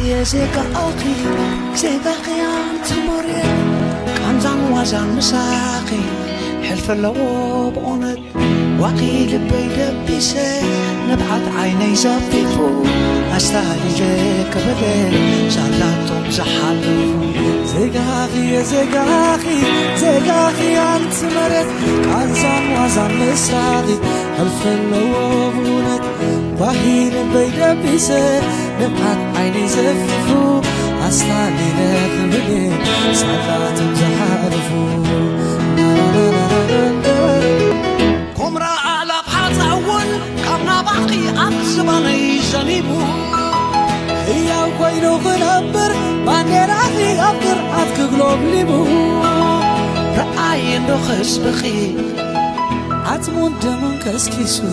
يا زيكا أخي زيكا خيان تمري كانزان وزان مساقي حلف اللوب أونت وقيل بيد بيسي نبعت عيني زفيفو أستاهل جيك بدل سالاتهم زحالو زيكا أخي يا زيكا أخي زيكا خيان تمري كانزان وزان مساقي حلف اللوب أونت وقيل بيد بيسي نبعت عيني زفيفو أستاهل جيك بدل سالاتهم زحالو كمرا على بحث أول كمنا باقي أبزباني زنيبو هي وكوينو غنبر بانديراتي أبدر أتك قلوب ليبو رأي اندو خسبخي عتمون دمون كسكيسو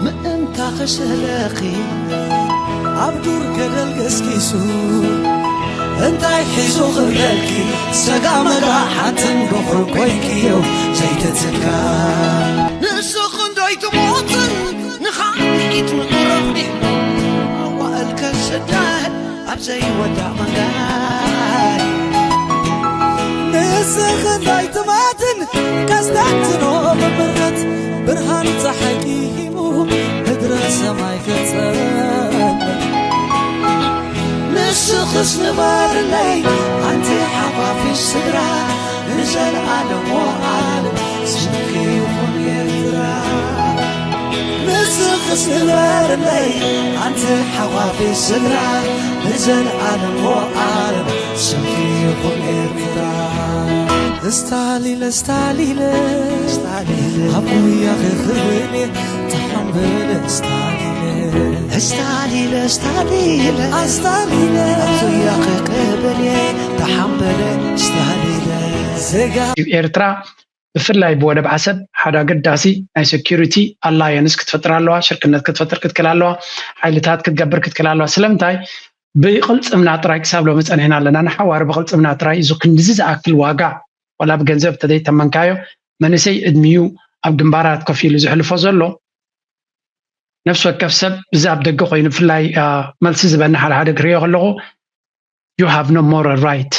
مأنتا خسلاقي أبدور قدل كسكيسو انتاي حيزو غرقي سقا مقا حتن بخر كويكيو زيتتكا نسخن دويت موطن نخايت ونرفني وقالك السداد أبزي ودع مقاي نسخن دويت موطن كستاتنو بمرت برهان تحكيمو مدرسة ما يكتسر نسخس نبار لي أنت حبابي السدرة نزل عالم وعالم سمكي يكون يدرى نسخس نبار لي أنت حبابي السدرة نزل عالم وعالم سمكي يكون يدرى استعليل استعليل استعليل أبويا غيرني تحمل استعليل استعليل استعليل استعليل أبويا غيرني تحمل استعليل ኤርትራ ብፍላይ ብወደብ ዓሰብ ሓደ ኣገዳሲ ናይ ሴኩሪቲ ኣላየንስ ክትፈጥር ኣለዋ ሽርክነት ክትፈጥር ክትክል ኣለዋ ሓይልታት ክትገብር ክትክል ኣለዋ ስለምንታይ ብቅልፅምና ጥራይ ክሳብ ሎ መፀኒሕና ኣለና ንሓዋር ብቅልፅምና ጥራይ እዚ ክንድዚ ዝኣክል ዋጋ ወላ ብገንዘብ ተደይ ተመንካዮ መንሰይ እድሚዩ ኣብ ግንባራት ኮፍ ኢሉ ዝሕልፎ ዘሎ ነፍሲ ወከፍ ሰብ እዚ ኣብ ደገ ኮይኑ ብፍላይ መልሲ ዝበና ሓደ ክሪኦ ከለኹ you have no moral right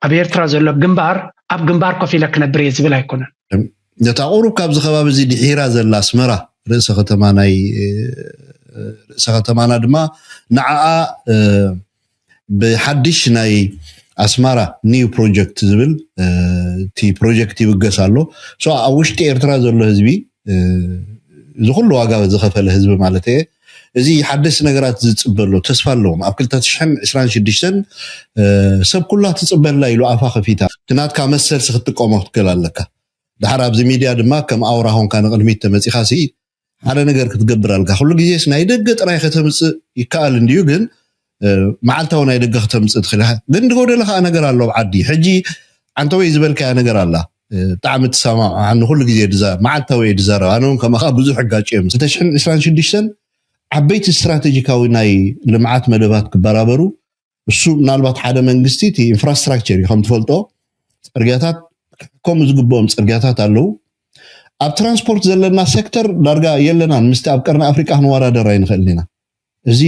ኣብ ኤርትራ ዘሎ ግንባር ኣብ ግንባር ኮፍ ኢለ ክነብር እየ ዝብል ኣይኮነን ነታ ቁሩብ ካብ ዝኸባቢ እዚ ድሒራ ዘላ ኣስመራ ርእሰ ከተማና ድማ ንዓኣ ብሓድሽ ናይ ኣስመራ ኒው ፕሮጀክት ዝብል እቲ ፕሮጀክት ይብገስ ኣሎ ሶ ኣብ ውሽጢ ኤርትራ ዘሎ ህዝቢ ዝኩሉ ዋጋ ዝኸፈለ ህዝቢ ማለት እየ እዚ ሓድሽ ነገራት ዝፅበሎ ተስፋ ኣለዎም ኣብ 2026 ሰብ ኩላ ትፅበላ ኢሉ ኣፋ ከፊታ ትናትካ መሰልሲ ክትጥቀሞ ክትክእል ኣለካ ድሓር ኣብዚ ሚድያ ድማ ከም ኣውራ ሆንካ ንቅድሚት ተመፂኻ ሲ ሓደ ነገር ክትገብር ኣለካ ኩሉ ግዜስ ናይ ደገ ጥራይ ከተምፅእ ይከኣል እንድዩ ግን መዓልታዊ ናይ ደገ ከተምፅእ ትኽእል ግን ዝጎደለካ ነገር ኣሎ ብዓዲ ሕጂ አንተ ወይ ዝበልካያ ነገር ኣላ ጣዕሚ ትሰማዕ ኣነ ኩሉ ግዜ ድዛ መዓልታዊ ድዛረብ ኣነ ከማኻ ብዙሕ ሕጋጭ እዮም 2026 ዓበይቲ ስትራቴጂካዊ ናይ ልምዓት መደባት ክበራበሩ እሱ ምናልባት ሓደ መንግስቲ እቲ ኢንፍራስትራክቸር ከም ትፈልጦ ፅርግያታት ከም ዝግበኦም ፅርግያታት ኣለው ኣብ ትራንስፖርት ዘለና ሴክተር ዳርጋ የለናን ምስቲ ኣብ ቀርኒ ኣፍሪካ ክንወዳደር ኣይንኽእልን ኢና እዚ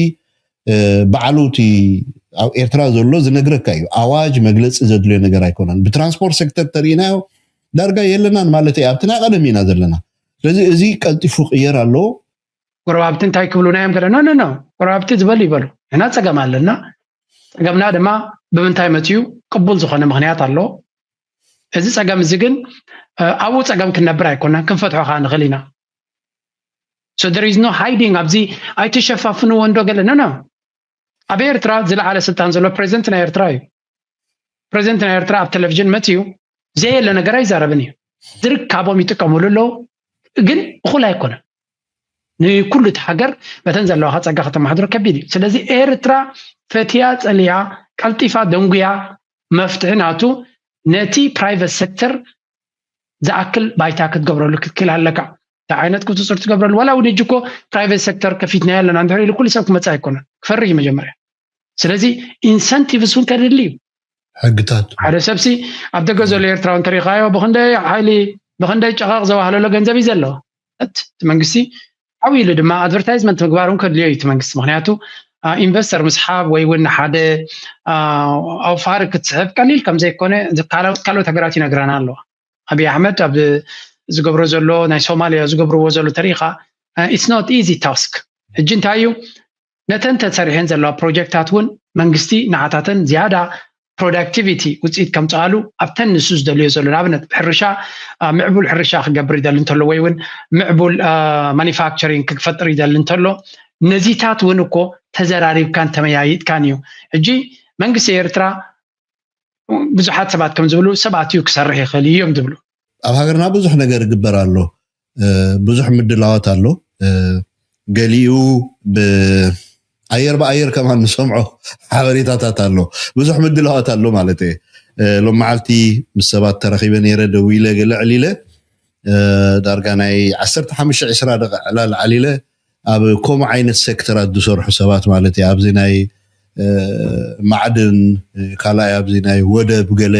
በዓሉቲ ኣብ ኤርትራ ዘሎ ዝነግረካ እዩ ኣዋጅ መግለፂ ዘድልዮ ነገር ኣይኮነን ብትራንስፖርት ሴክተር ተሪእናዮ ዳርጋ የለናን ማለት እዩ ኣብቲ ናይ ቀደም ኢና ዘለና ስለዚ እዚ ቀልጢፉ ቅየር ኣሎ ጎረባብቲ እንታይ ክብሉና እዮም ገለ ኖ ጎረባብቲ ዝበሉ ይበሉ እና ፀገም ኣለና ፀገምና ድማ ብምንታይ መፅዩ ቅቡል ዝኾነ ምክንያት ኣሎ እዚ ፀገም እዚ ግን ኣብኡ ፀገም ክንነብር ኣይኮነን ክንፈትሖ ከዓ ንኽእል ኢና so there is no hiding ኣብዚ ኣይተሸፋፍንዎ እንዶ ገለ ኖ ኣብ ኤርትራ ዝለዓለ ስልጣን ዘሎ ፕሬዚደንት ናይ ኤርትራ እዩ ፕሬዚደንት ናይ ኤርትራ ኣብ ቴሌቭዥን መፅዩ ዘየለ ነገር ኣይዛረብን እዩ ዝርከቦም ይጥቀምሉ ኣለዉ ግን እኹል ኣይኮነን ንኩሉ እቲ ሃገር በተን ዘለዋ ፀጋ ከተማሓድሮ ከቢድ እዩ ስለዚ ኤርትራ ፈትያ ፀሊያ ቀልጢፋ ደንጉያ መፍትሒ ናቱ ነቲ ፕራይቬት ሴክተር ዝኣክል ባይታ ክትገብረሉ ክትክል ኣለካ تا عينت كنت صرت قبل ولا ونجيكو برايفت سيكتور كفيتنا يلا نندري لكل سبب متى يكون كفرج مجمرة سلازي انسنتيفز وين كردلي حقتات على سبسي عبد الجزء الإيرتران طريقة وبخندي حالي بخندي شقاق زواهر لو جنزبي زلوا تمنجسي عويل دما ادفرتايزمنت مقبارون كدلي تمنجس مخنياتو ኢንቨስተር ምስሓብ ወይ እውን ሓደ ኣብ ፋር ክትስሕብ ቀሊል ከም ዘይኮነ ካልኦት ሃገራት ይነግረና ኣለዋ ኣብይ ኣሕመድ ኣብ ዝገብሮ ዘሎ ናይ ሶማልያ ዝገብርዎ ዘሎ ተሪኻ it's not easy task ሕጂ እንታይ እዩ ነተን ተሰሪሐን ዘለዋ ፕሮጀክታት እውን መንግስቲ ንዓታተን ዝያዳ ፕሮዳክቲቪቲ ውፅኢት ከምፃሉ ኣብተን ንሱ ዝደልዮ ዘሎ ንኣብነት ሕርሻ ምዕቡል ሕርሻ ክገብር ይደሊ እንተሎ ወይ እውን ምዕቡል ማኒፋክቸሪንግ ክፈጥር ይደሊ እንተሎ ነዚታት እውን እኮ ተዘራሪብካን ተመያይጥካን እዩ ሕጂ መንግስቲ ኤርትራ ብዙሓት ሰባት ከም ዝብሉ ሰባት እዩ ክሰርሕ ይኽእል እዮም ዝብሉ ኣብ ሃገርና ብዙሕ ነገር ይግበር ኣሎ ብዙሕ ምድላዋት ኣሎ ገሊኡ ብኣየር ከማን ንሰምዖ ሓበሬታታት ኣሎ ብዙሕ ምድላዋት ኣሎ ማለት እዩ ሎም መዓልቲ ምስ ሰባት ተረኺበ ነይረ ደው ኢለ ገለዕል ኢለ ዳርጋ ናይ 15-20 ደቂቃ ዕላል ዓሊለ ኣብ ከምኡ ዓይነት ሴክተራት ዝሰርሑ ሰባት ማለት እዩ ኣብዚ ናይ ማዕድን ካልኣይ ኣብዚ ናይ ወደብ ገለ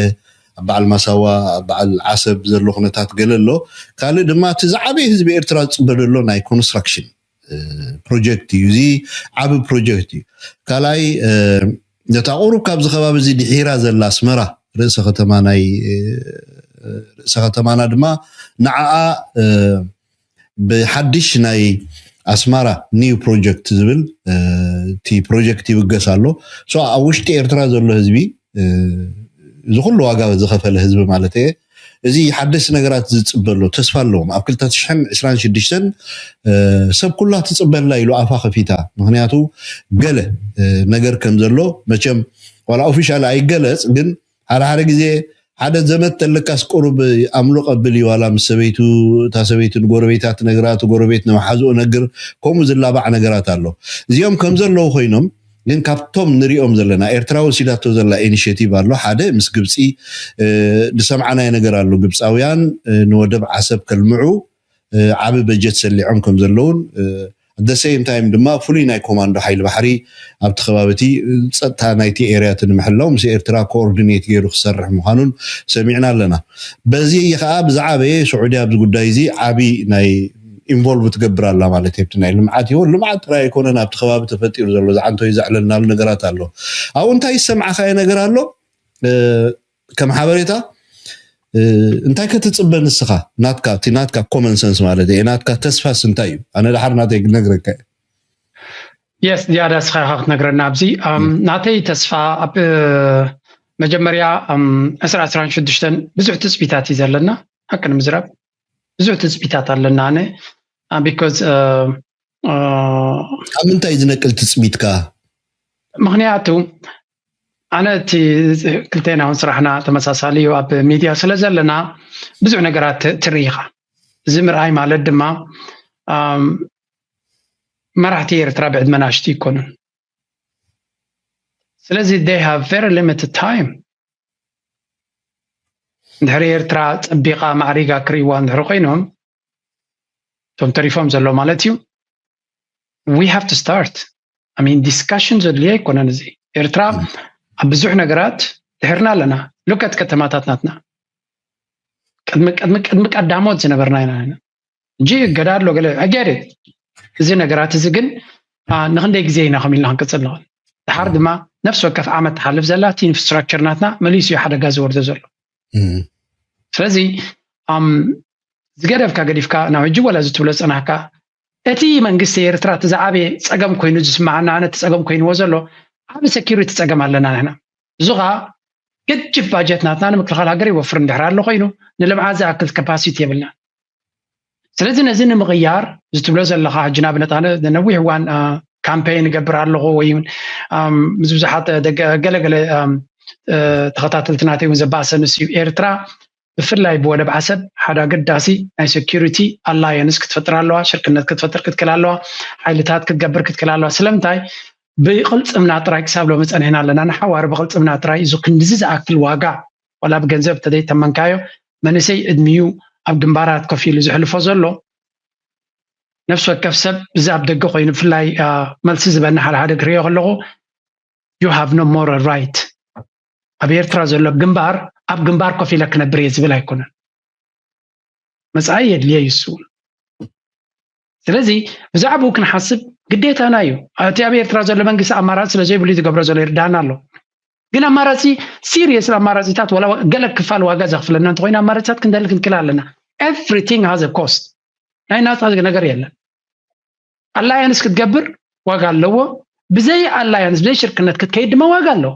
በዓል ማሳዋ በዓል ዓሰብ ዘሎ ኩነታት ገለ ኣሎ ካልእ ድማ እቲ ዝዓበየ ህዝቢ ኤርትራ ዝፅበለሎ ናይ ኮንስትራክሽን ፕሮጀክት እዩ እዚ ዓብ ፕሮጀክት እዩ ካልኣይ ነታ ቁሩብ ካብ ዝኸባቢ እዚ ድሒራ ዘላ ኣስመራ ርእሰ ከተማና ድማ ንዓኣ ብሓድሽ ናይ ኣስማራ ኒው ፕሮጀክት ዝብል እቲ ፕሮጀክት ይብገስ ኣሎ ሶ ኣብ ውሽጢ ኤርትራ ዘሎ ህዝቢ ዝኩሉ ዋጋ ዝኸፈለ ህዝቢ ማለት እዩ እዚ ሓድሽ ነገራት ዝፅበሎ ተስፋ ኣለዎም ኣብ 2026 ሰብ ኩላ ትፅበላ ኢሉ ኣፋ ከፊታ ምክንያቱ ገለ ነገር ከም ዘሎ መቸም ዋላ ኦፊሻል ኣይገለጽ ግን ሓደ ግዜ ሓደ ዘመት ተለካስ ቁሩብ ኣምሎ ቀብል ይዋላ ምሰበይቱ ታሰበይቱን ጎረቤታት ነገራት ጎረቤት ነማሓዝኦ ነገር ከምኡ ዝላባዕ ነገራት ኣሎ እዚኦም ከም ዘለው ኮይኖም ግን ካብቶም ንሪኦም ዘለና ኤርትራዊ ሲዳቶ ዘላ ኢኒሺየቲቭ ኣሎ ሓደ ምስ ግብፂ ድሰምዓናይ ነገር ኣሎ ግብፃውያን ንወደብ ዓሰብ ከልምዑ ዓብ በጀት ሰሊዖም ከም ዘለውን at the same time ድማ ፍሉይ ናይ ኮማንዶ ሓይሊ ባሕሪ ኣብቲ ከባቢቲ ፀጥታ ናይቲ ኤርያት ንምሕላው ምስ ኤርትራ ኮኦርዲኔት ገይሩ ክሰርሕ ምዃኑን ሰሚዕና ኣለና በዚ ከዓ ብዛዕበየ ስዑድያ ኣብዚ ጉዳይ እዚ ዓቢ ናይ ኢንቮልቭ ትገብር ኣላ ማለት እዩ ናይ ልምዓት ይሆን ልምዓት ጥራይ ኣይኮነን ኣብቲ ከባቢ ተፈጢሩ ዘሎ ዝዓንቶ ይዛዕለናሉ ነገራት ኣሎ ኣብ እንታይ ይሰምዓካ ነገር ኣሎ ከም ሓበሬታ እንታይ ክትፅበ ንስኻ ናትካ ኮመን ሰንስ ማለት እዩ ናትካ ተስፋስ እንታይ እዩ ኣነ ድሓር ናተይ ክነግረካ yes ዝያዳ ስኻ ክትነግረና ኣብዚ ናተይ ተስፋ ኣብ መጀመርያ 2016 ብዙሕ ትፅቢታት እዩ ዘለና ሓቂ ንምዝራብ ብዙሕ ትፅቢታት ኣለና ኣነ because ኣብ ምንታይ ዝነቅል ትፅቢትካ ምክንያቱ ኣነ እቲ ክልተና እውን ስራሕና ተመሳሳሊ እዩ ኣብ ሚድያ ስለ ዘለና ብዙሕ ነገራት ትርኢኻ እዚ ምርኣይ ማለት ድማ መራሕቲ ኤርትራ ብዕድመ ናሽቲ ይኮኑን ስለዚ they have very limited time እንድሕሪ ኤርትራ ፀቢቓ ማዕሪጋ ክሪእዋ እንድሕሪ ኮይኖም እቶም ተሪፎም ዘሎ ማለት እዩ we have to start I mean discussions ዘድልያ ይኮነን እዚ ኤርትራ ኣብ ብዙሕ ነገራት ድሕርና ኣለና ሉከት ከተማታት ናትና ቅድሚ ቀዳሞት ዝነበርና ኢና እንጂ ገዳሎ ገለ ኣገያደ እዚ ነገራት እዚ ግን ንክንደይ ግዜ ኢና ከም ኢልና ክንቅፅል ንኽእል ድሓር ድማ ነፍሲ ወከፍ ዓመት ተሓልፍ ዘላ እቲ ኢንፍራስትራክቸር ናትና መሊሱ ሓደጋ ዝወርዶ ዘሎ ስለዚ ዝገደፍካ ገዲፍካ ናብ ሕጂ ወላ ዝትብሎ ፀናሕካ እቲ መንግስቲ ኤርትራ እቲ ዝዓበየ ፀገም ኮይኑ ዝስማዓና ኣነ እቲ ፀገም ኮይኑዎ ዘሎ ዓብ ሴኪሪቲ ፀገም ኣለና ንሕና እዚ ከዓ ገጅፍ ባጀት ናትና ንምክልኻል ሃገር ይወፍር እንድሕር ኣሎ ኮይኑ ንልምዓት ዝኣክል ካፓሲቲ የብልና ስለዚ ነዚ ንምቕያር ዝትብሎ ዘለካ ሕጂ ናብነት ኣነ ነዊሕ እዋን ካምፔይን ይገብር ኣለኹ ወይ ምስ ብዙሓት ገለገለ ተኸታተልቲ ናተይ እውን ዘባእሰንስ እዩ ኤርትራ ብፍላይ ብወደብ ዓሰብ ሓደ ኣገዳሲ ናይ ሴኪሪቲ ኣላየንስ ክትፈጥር ኣለዋ ሽርክነት ክትፈጥር ክትክል ኣለዋ ሓይልታት ክትገብር ክትክል ኣለዋ ስለምንታይ ብቅልፅምና ጥራይ ክሳብ ሎሚ ፀኒሕና ኣለና ንሓዋር ብቅልፅምና ጥራይ እዚ ክንዲዚ ዝኣክል ዋጋ ወላ ብገንዘብ ተደይ ተመንካዮ መንእሰይ እድሚዩ ኣብ ግንባራት ኮፍ ኢሉ ዝሕልፎ ዘሎ ነፍሲ ወከፍ ሰብ እዚ ኣብ ደገ ኮይኑ ብፍላይ መልሲ ዝበና ሓደ ክሪኦ ከለኹ you have no moral right ኣብ ኤርትራ ዘሎ ኣብ ግንባር ኮፍ ኢለ ክነብር እየ ዝብል ኣይኮነን መፅኣይ የድልየ ይሱ ስለዚ ብዛዕባኡ ክንሓስብ ግዴታና እዩ እቲ ኣብ ኤርትራ ዘሎ መንግስቲ ኣማራፂ ስለዘይብሉ ዝገብሮ ዘሎ ይርዳና ኣሎ ግን ኣማራፂ ሲሪየስ ኣማራፂታት ወላ ገለ ክፋል ዋጋ ዘኽፍለና እንተኮይና ኣማራፂታት ክንደልክ ክንክል ኣለና everything has a cost ናይ ናፃ ነገር የለን አላያንስ ክትገብር ዋጋ ኣለዎ ብዘይ አላያንስ ብዘይ ሽርክነት ክትከይድ ድማ ዋጋ ኣለዎ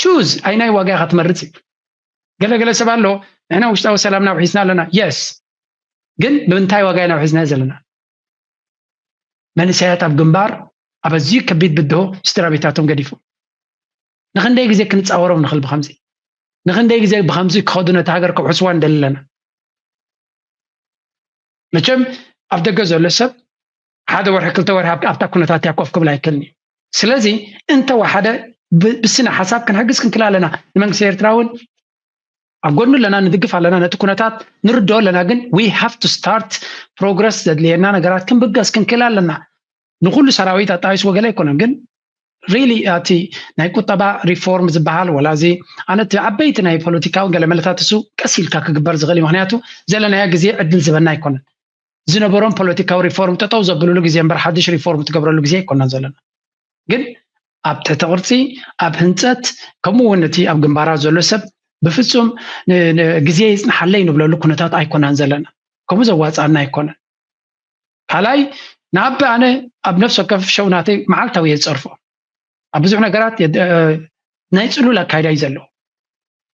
choose አይናይ ዋጋ ክትመርጽ ገለገለ ሰባሎ እና ውሽጣዊ ሰላምና ወሒስና ኣለና yes ግን ብምንታይ ዋጋ ኢና ወሒስና ዘለና መንሰያት ኣብ ግንባር ኣበዚ ከቢድ ብድሆ ስትራቢታቶም ገዲፉ ንኽንደይ ግዜ ክንፃወሮም ንኽእል ብኸምዚ ንኽንደይ ግዜ ብኸምዚ ክኸዱ ነቲ ሃገር ክውሕስዋ እንደለና መቸም ኣብ ደገ ዘሎ ሰብ ሓደ ወርሒ ክልተ ወርሒ ኣብታ ኩነታት ያኮፍ ክብል ኣይክእልኒ ስለዚ እንተ ወሓደ ብስነ ሓሳብ ክንሕግዝ ክንክል ኣለና ንመንግስቲ ኤርትራ እውን ኣብ ጎኑ ለና ንድግፍ ኣለና ነቲ ኩነታት ንርድኦ ኣለና ግን we have to start progress ዘድልየና ነገራት ክንብገስ ክንክል ኣለና ንኩሉ ሰራዊት ኣጣይስ ወገለ ኣይኮነን ግን really ኣቲ ናይ ቁጠባ ሪፎርም ዝበሃል ወላዚ ኣነት ዓበይቲ ናይ ፖለቲካዊ ገለመለታት እሱ ቀሲልካ ክግበር ዝኽእል ምክንያቱ ዘለናያ ግዜ ዕድል ዝበና ኣይኮነን ዝነበሮም ፖለቲካዊ ሪፎርም ተጠው ዘብልሉ ግዜ እምበር ሓድሽ ሪፎርም ትገብረሉ ግዜ ኣይኮነን ዘለና ግን ኣብ ትሕቲ ቅርፂ ኣብ ህንፀት ከምኡውን እቲ ኣብ ግንባራ ዘሎ ሰብ ብፍጹም ግዜ ይፅንሓለይ ንብለሉ ኩነታት ኣይኮናን ዘለና ከምኡ ዘዋፃና ኣይኮነን ካልኣይ ንኣበ ኣነ ኣብ ነፍሲ ወከፍ ሸውናተይ መዓልታዊ የፀርፎ ኣብ ብዙሕ ነገራት ናይ ፅሉል ኣካይዳ እዩ ዘለዎ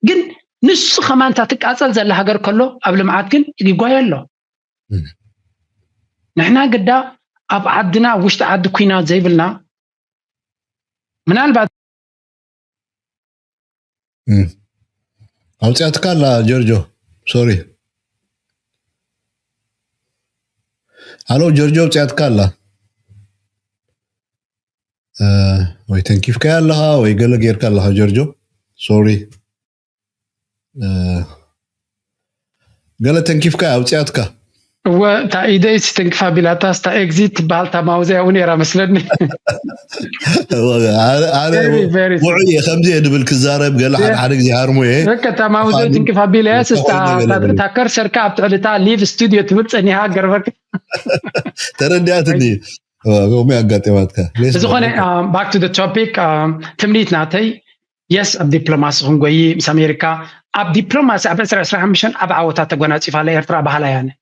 ግን ንሱ ኸማንታ ትቃፀል ዘላ ሃገር ከሎ ኣብ ልምዓት ግን ይጓየ ኣሎ ንሕና ግዳ ኣብ ዓድና ውሽጢ ዓዲ ኩናት ዘይብልና ምናልባት ኣውፅያትካ ኣላ ጆርጆ ሶሪ ሃሎ ጆርጆ ኣውፅያትካ ኣላ ወይ ተንኪፍካ ኣለኻ ወይ ገለ ጌርካ ኣለኻ ጆርጆ ሶሪ ገለ ተንኪፍካ ኣውፅያትካ تا إيديس تنكفى بلاتاس تا إكزيت بالتا ماوزي أو نيرا مثلني أنا وعي خمسة دبل كزارب قال حد حد زي هارمو إيه ركتا ماوزي تنكفى بلاس تا كرسر كاب تعلتا ليف ستوديو تمتس إني هاجر بك تردياتني قومي أقاتي واتك زخوني back to the topic تمنيت ناتي yes ab diplomacy هنغوي مس أمريكا ab diplomacy ab إسرائيل مشان ab عوضات تقونات إفعالي إرترا بحالا يعني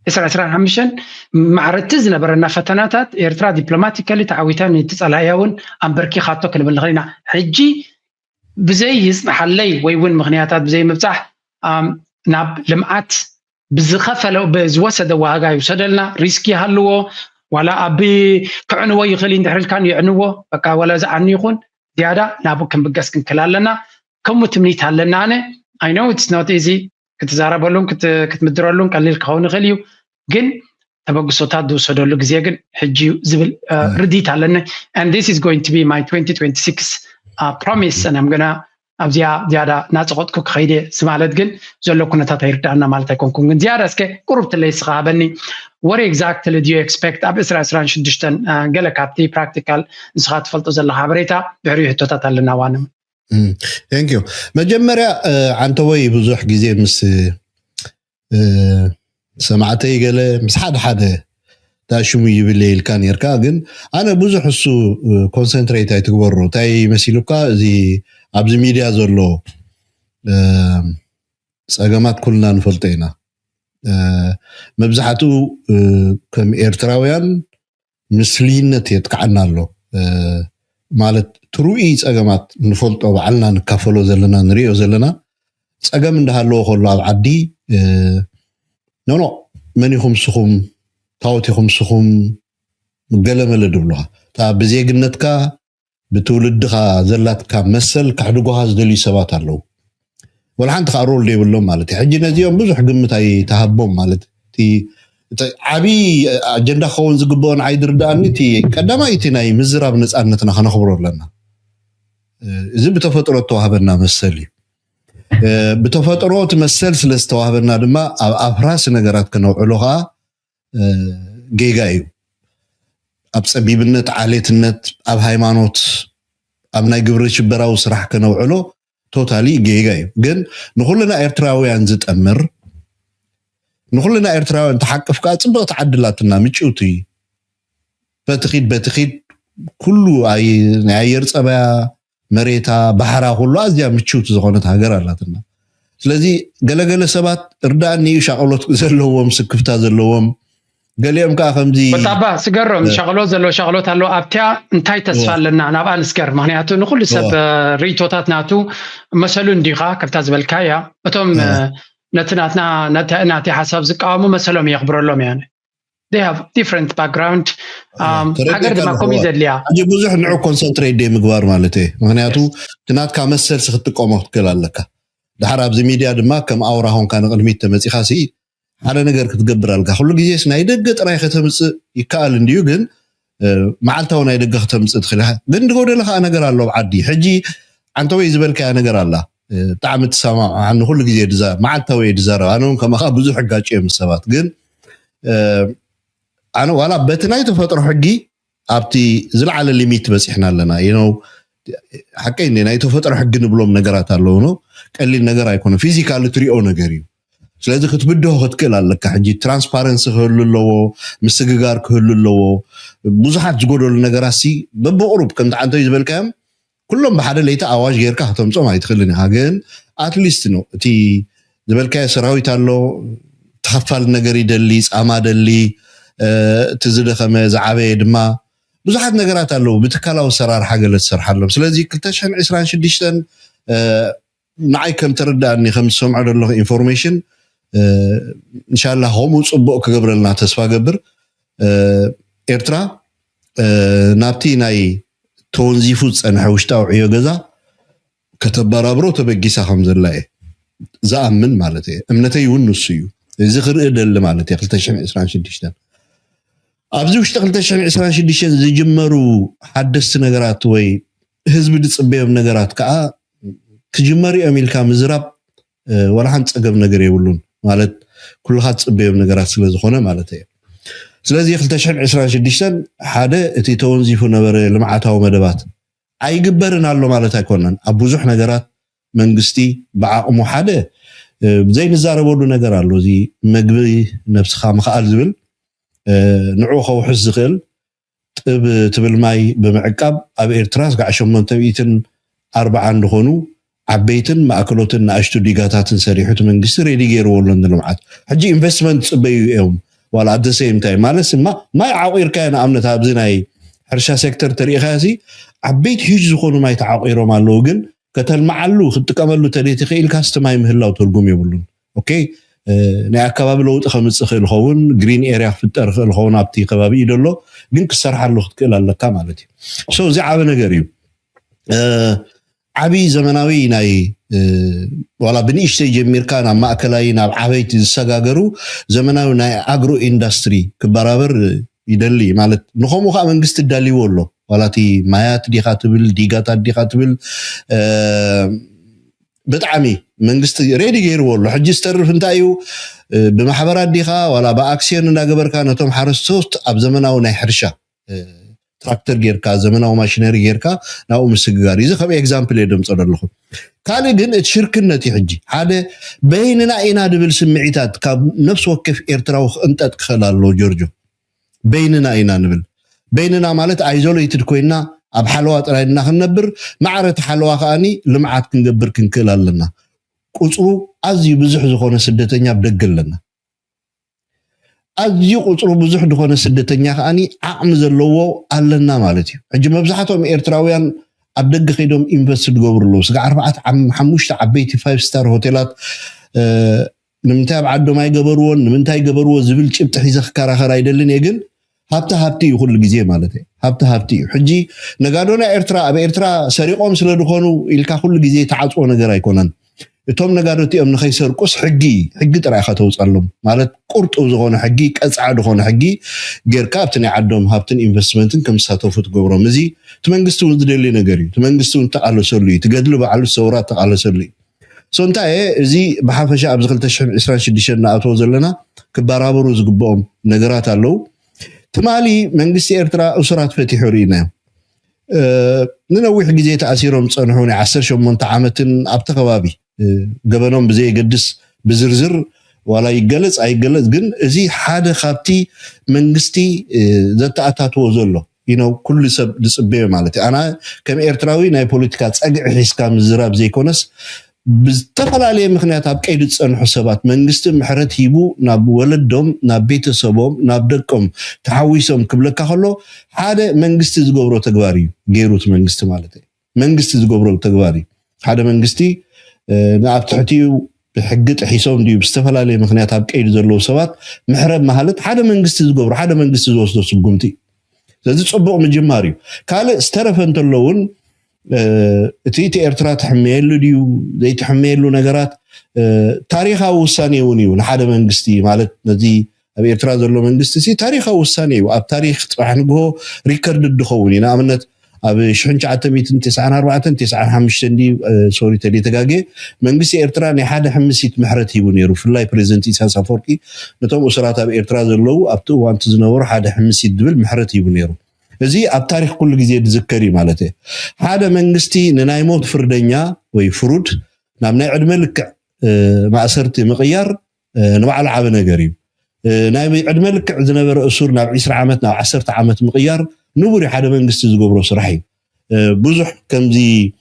إسرائيل همشن معرتزنا برنا فتناتات إرترا دبلوماتيكالي تعويتان يتصالحون أمبركي خاطو كلمة الغرينا حجي بزي يصنح اللي ويون مغنياتات بزي مفتاح ناب لمعات بزخفة لو بزوسد وهاجا يسدلنا ريسكي هلو ولا أبي كعنوا يخلين دحر كان يعنوا بقى ولا زعني يكون زيادة نابو كم بقص كن كلالنا كم تمنيت هلنا أنا I know it's not easy كتزاربولون كتمدرولون قليل كهون غليو جن تبغى دو سودولو جزيجن حجيو زبل رديت علىنا and this is going to be my 2026 promise and I'm gonna أبزيا زيادة ناتقط كوك خيدة سمعت جن زلوا كنا تطيرت أنا مالته كون زيادة اسكي قربت اللي يسخابني what exactly do you expect أب إسرائيل شدشتن قالك عبتي practical نسخات فلتو زل خبريتا بعريه تتطلع وانم Thank you. مجمرة عن توي بزوح جزء مس سمعتي قال مس حدا تاشومي بالليل كان يركاجن أنا بزوح السو concentrate تكبره تاي مسيلوكا زي أبز ميديا زرلو سأجمعت كلنا نفلتينا مبزحتو كم إيرتراويان مسلين تيتقعنا له مالت تروي أجمعت نفلت أو علنا نكفلو زلنا نريو زلنا أجمع ده الله خلا عدي نو مني خمسهم تاوتي خمسهم مقلم اللي دبلها تا بزي جنتك بتولدها زلتك مثل كحدقها زدلي سبات الله والحين تخارول لي بالله مالتي حجنا زيهم بزح قمتي تهبهم مالتي عبي أجندة خون زقبون عيدر داني تي كدما يتناي مزراب نسألنا خنخبر لنا إذا بتفترة توهبنا مسلي بتفترة تمثل سلسة توهبنا دما أفراس نجارات كانوا علوها جيجايو أبسبيب النت عالية النت أب هايمانوت أبناء قبرش براوس راح كانوا علو توتالي جيجايو جن نقولنا إيرتراوي عن أمر نقولنا إيرتراوي تحقق في كات صبغت عدلاتنا متشوتي በትኺድ ኩሉ አየር ጸባያ መሬታ ባህራ ሁሉ አዝያ ምቹት ዝኾነት ሃገር አላትና ስለዚህ ገለገለ ሰባት እርዳኒ ሻቀሎት ዘለዎም ስክፍታ ዘለዎም ገሊኦም ካ ከምዚ ወጣባ ስገሮም ሻቀሎት ዘሎ ሻቀሎት አሎ ኣብቲያ እንታይ ተስፋለና ናብአን ስገር ምክንያቱ ንኩሉ ሰብ ሪቶታት ናቱ መሰሉ እንዲኻ ከፍታ ዝበልካያ እቶም ነትናትና ሓሳብ ዝቃወሙ መሰሎም ይኽብረሎም ያኔ they have different background hagar dima komi ዘልያ አጂ ብዙሕ ንዑ ኮንሰንትሬት ደ ምግባር ማለት እዩ ምክንያቱ ትናትካ መሰል ስኽትቆመው ትከላለካ ድሓር ኣብዚ ሚድያ ድማ ከም ኣውራ ሆንካ ንቅድሚት ተመፂኻ ሲ ሓደ ነገር ክትገብር አልካ ሁሉ ግዜስ ናይ ደገ ጥራይ ከተምጽእ ይካል እንዲዩ ግን መዓልታው ናይ ደገ ከተምጽእ ትኽልህ ግን ድጎደለኻ ነገር ኣሎ ዓዲ ሕጂ አንተ ወይ ዝበልካ ነገር አላ ጣዕም ተሰማዕ አን ሁሉ ግዜ ድዛ መዓልታው ድዛራ ኣነም ከማኻ ብዙሕ ሕጋጭ የምሰባት ግን أنا ولا بتناي تفترة حقي أبتي زل على الليميت بس إحنا لنا ينو حكينا ناي تفترة حقي نبلوم نجارات اللونه قال لي النجار يكون فيزيكال تري أو نجاري سلازم كتبده خد كلا لك حجي ترانسبارنس كله لو مستجار كله لو بزحت جورو النجارسي ببقرب كنت عنده يزبل كام كلهم بحدا ليتا أواج غير كهتم صوم هيدخلني هاجن أتليست إنه تي زبل كاس راوي تالو تخفل نجاري دليس أما دلي تزيد خمس عبيد ما بزحت نجارات اللو بتكلوا سرار حاجة للسرحلهم سلازي كلتشان عسران شديشتن معي كم ترد أني خمسهم على الله information إن شاء الله هم وصبوا كقبر لنا تسوى قبر إرترا نابتي ناي تونزي فوتس أنا حوشتاو عيو جزا كتب برابرو تبقي ساخمز الله زأمن مالتي أمنتي ونسيو ذكر إدل مالتي كلتشان عسران شديشتن أبزو اشتغل تشان عسران شديشن زي جمرو حدثت نجارات وي حزب دصبيهم نجارات كا كجمري أمريكا مزراب ولا حنت أجاب نجار يقولون مالت كل حد صبيهم نجارات سلازخونه مالتها سلازي يخل تشان عسران شديشن حدا تيتون زيفو نبر لمعاتها ومدبات أي جبرنا له مالتها كونن أبوزح نجارات منجستي بعقم حدا زي نزار بودو نجار له زي مجبي نفس خام خال زبل نعو خو حزقل تبل ماي بمعقب اب إرتراس قعشم منتبيتن 4 دخونو عبيتن ماكلوتن ناشتو ديغاتاتن سريحت منغست ريدي غير ولن لمعات حجي انفستمنت صبيو يوم ولا ات ذا سيم تايم مالس ما يعاقير كان امنت ابزناي حرشا سيكتور تريخاسي عبيت هيج زخونو ما يتعاقيرو مالو ግን ከተልማዓሉ ክትቀመሉ ተሌቲ ኺል ካስተማይ ምህላው ትርጉም ይብሉን ኦኬ ናይ አካባቢ ለውጥ ከምጽ ኺል ኸውን ግሪን ኤሪያ ፍጠር ኺል ኸውን ኣብቲ ከባቢ ይደሎ ግን ክሰርሓሉ ክትክእል ኣለካ ማለት እዩ ሶ እዚ ዓበ ነገር እዩ ዓቢ ዘመናዊ ናይ ወላ ብንእሽተ ጀሚርካ ናብ ማእከላይ ናብ ዓበይቲ ዝሰጋገሩ ዘመናዊ ናይ አግሮ ኢንዱስትሪ ክበራበር ይደሊ ማለት ንኾሙ ካ መንግስት ዳሊዎ ኣሎ ወላቲ ማያት ዲኻ ትብል ዲጋታት ዲኻ ትብል بتعمي منجست ريدي غير والله حج استرف انتايو بمحبرات ديخا ولا باكسيون دا غبر كان توم حرس صوت اب زمناو ناي حرشا تراكتور غيركا زمناو ماشينري غيركا ناو مسغار يز خبي اكزامبل يدم صدلخو كالي جن شركنتي حجي هذا بيننا اينا دبل سمعيتات نفس وقف ايرتراو انطت خلالو جورجو بيننا اينا نبل بيننا مالت ايزوليتد كوينا أب حلوات رأينا خنبر معرة حلوة خاني لمعات كنجبر كنكل لنا قصرو أزي بزح زخونة سدتنيا بدقل لنا أزي قصرو بزح دخونة سدتنيا خاني أعمز اللوو ألنا مالتي عجب مبزحتهم إيرتراويان أبدق خيدهم إنفست جوبر لوس قعربعت عم حموش تعبيتي 5 ستار هوتيلات نمتاب عدو ما يجبرون نمتاي جبرون زبل شبت حيزخ كراخر يدلن يجن هابتي يقول الجزية مالتي هابتي حجي نقادونا إرترا أبي إرترا سريقهم سلدخونو إلكا كل الجزية تعاطوا نجارا يكونن توم نقادوتي أمن خيسر قص حجي ترى خاتوس علم مالت قرط أوزغون حجي كأسعد خون حجي غير كابتني عدهم هابتن إنفستمنتن كم ساتوفت جبرا مزي تمنجستون دليل نجاري تمنجستون تقالو سرلي تقدلوا بعلو السورات تقالو سرلي سونتا زي بحافشة أبزغل تشحن إسران شديشن نأتوزر لنا كبارابرو زقبهم نجارات اللو تمالي منجستي إرترا أسرات فتح رينا ننوح جزية عسيرهم صنحوني 10 شمون تعامتن أبتقوابي قبنهم بزي قدس بزرزر ولا يجلس أي جلس جن زي حدا خابتي منجستي ذات أتاتو زلوا كل سب دسبيه مالتي أنا كم إيرتراوي ناي بوليتيكات أجع حس كام زراب زي كونس بتفعل عليه مخنيات أبقى يدرس عن حسابات منجست محرت هيبو ناب ولدهم ناب بيت سبهم ناب دكم تحويسهم قبل كهلو هذا منجست زجبرو تجواري غيروت منجست مالتي منجست زجبرو تجواري هذا منجستي ناب تحتيو بحقت حسابهم دي بتفعل عليه مخنيات أبقى يدرسوا سبات محرب محلت هذا منجست زجبرو هذا منجست زوجته سبقمتي زي تصبوا من جماري قال استرف أنت اللون تيتي إرترا تحميلو ديو زي تحميلو نجارات تاريخها وساني ونيو لحد منجستي مالت نزي أبي إرترا زلوا منجستي تاريخها وساني وأب تاريخ راح نقوله ريكورد الدخولي نعملت أبي شحنش عتميتن 94 95 دي سوري تلي تجاجي منجستي إرترا نحد حمسيت محرتي ونيرو في اللاي بريزنتي سانسا فوركي نتوم أسرات أبي إرترا زلوا أبتو وانت زنور حد حمسيت دبل محرتي ونيرو زي أب تاريخ كل جزء تذكري مالته هذا منجستي ننايموت فردنيا ويفرود نعم نعد ملك مع سرتي مغيار نوع العابنا قريب نايم عد ملك عندنا برأسور نعم 10 عامات نعم 10 عامات مغيار نوري هذا منجستي زقبرو صراحي بزح كم زي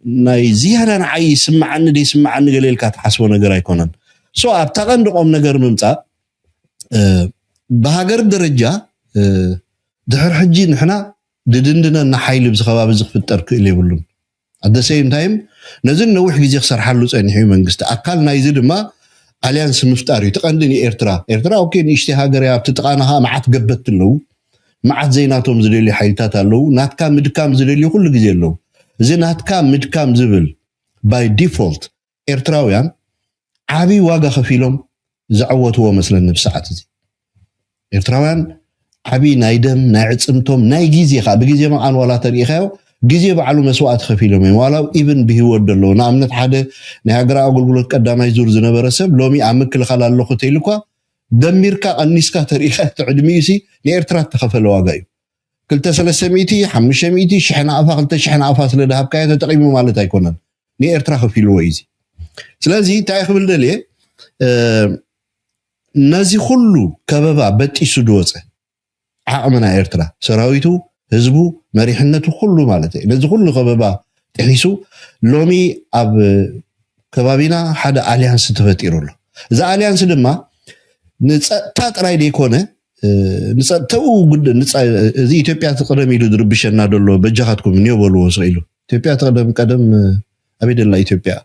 ناي زي هذا نعي سمع عني دي سمع عني قليل كات حسبنا قراي كونن سو أب تغندقهم نجار ممتع بهاجر درجة دحر حجي نحنا ددندنا نحيل بزخباب زخفتر كلي بلون at the same time نزل نوح جزي خسر حلو صنحي منجست أقل نايزد ما أليانس مفتاري تقندني إيرترا أوكي نيشتي هاجريا بتتقانها معت قبت له معت زيناتهم زليلي حيلتات له ناتكام مدكام زليلي كل جزي له زي ناتكام مدكام زبل by default إيرتراويان عابي واقع خفيلهم زعوت هو مثلا نفسعات زي إيرتراويان عبي نايدم ناعصمتم ناي غيزي خا بغيزي ما ان ولا تاريخاو غيزي بعلو مسوات خفيلهم ولا ايفن بهيوت دلو نامنت حدا نهاغرا اغلغلوت قداماي زور زنبرسب لومي امكل خلالو ختيلكو دميركا انيسكا تاريخ تعدميسي لإرترا تخفل واغايو كلتا 300 500 شحنا افا كلتا شحنا افا سلدهاب كاي تقيمو مالت ايكونن لإرترا خفيل ويزي سلازي تايخبل دلي نازي كله كبابا بتي سدوصه عقمنا إيرترا سراويتو هزبو مريحنتو كله مالته لذي كله خبابا تحيسو لومي أب كبابينا حدا أليانس تفتيرو له إذا أليانس دما نتات راي ديكونه نتو قد زي إثيوبيا تقدم يلو دربشنا دولو بجهاتكم نيو بولو وصيلو إثيوبيا تقدم قدم أبيد الله إثيوبيا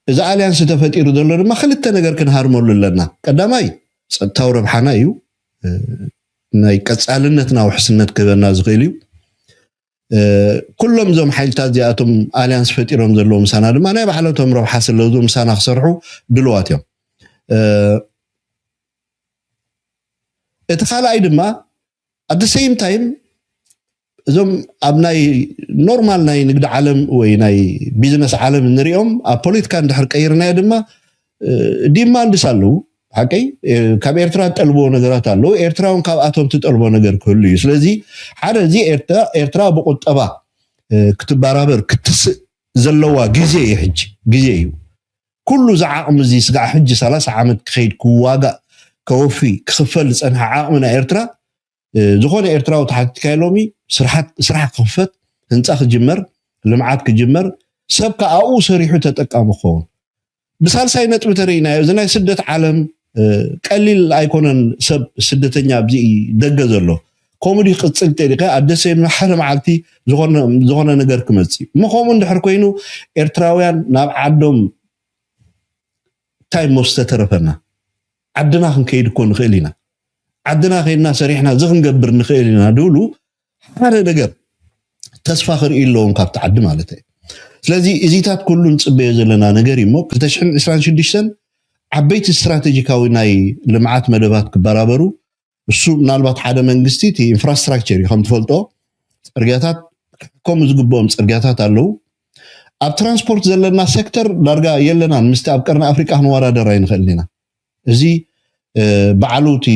إذا أليانس تفتيرو دولو ما خلت نجار كن هارمول لنا قداماي تاورب حنايو ناي قصالنتنا وحسنت كبرنا زغيليو كلهم زم حيلتات زياتهم اليانس فتيرهم زلهم سنه دما ناي بحالتهم ربح حسلوزم سنه خسرحو دلواتيهم اتخالاي دما at the same time زم ابناي نورمال ناي نقد عالم وي ناي بيزنس عالم نريهم بوليتيكا ندحر قيرنا دما ديماند سالو حقي كاب إيرترا تطلبو نغرات አለው ኤርትራውን ካብ አቶም ተጠልቦ ነገር ኩሉ ስለዚህ ሓደ እዚ ኤርትራ በቁጠባ ክትባራበር ክትስ ዘለዋ ግዜ ይሕጅ ግዜ እዩ ኩሉ ዝዓቅም እዚ ስጋ ሕጅ 30 ዓመት ክኸይድ ክዋጋ ከወፊ ክኽፈል ፀንሐ ዓቅምና ኤርትራ ዝኾነ ኤርትራው ተሓቲካይሎሚ ስራሕ ክኽፈት ህንፃ ክጅመር ልምዓት ክጅመር ሰብ ከአኡ ሰሪሑ ተጠቃሚ ኾን بسالساي نطب ترينا زناي سدت عالم قليل ايكونن سب سدتኛ ابزي دغزلو كوميدي قصل تريقه ادسين محرم عالتي زغونه ነገር كمصي مخوم اندحر كوينو ارتراويان ناب عدم تايم مستترفنا عدنا كنكيد كون خيلينا عدنا خينا سريحنا زغنغبر نخيلينا دولو هذا ነገር تسفاخر إلهم كابت عد مالته ስለዚህ እዚታት ኩሉን ጽበየ ዘለና ነገር ይሞ 2026 ዓበይቲ ስትራቴጂካዊ ናይ ልምዓት መደባት ክበራበሩ እሱ ምናልባት ሓደ መንግስቲ እቲ ኢንፍራስትራክቸር ከም ትፈልጦ ጽርግያታት ከም ዝግቦም ጽርግያታት አለው ኣብ ትራንስፖርት ዘለና ሴክተር ዳርጋ የለናን ምስቲ ኣብ ቀርኒ ኣፍሪካ ንወራደር ኣይንኸልና እዚ በዓሉቲ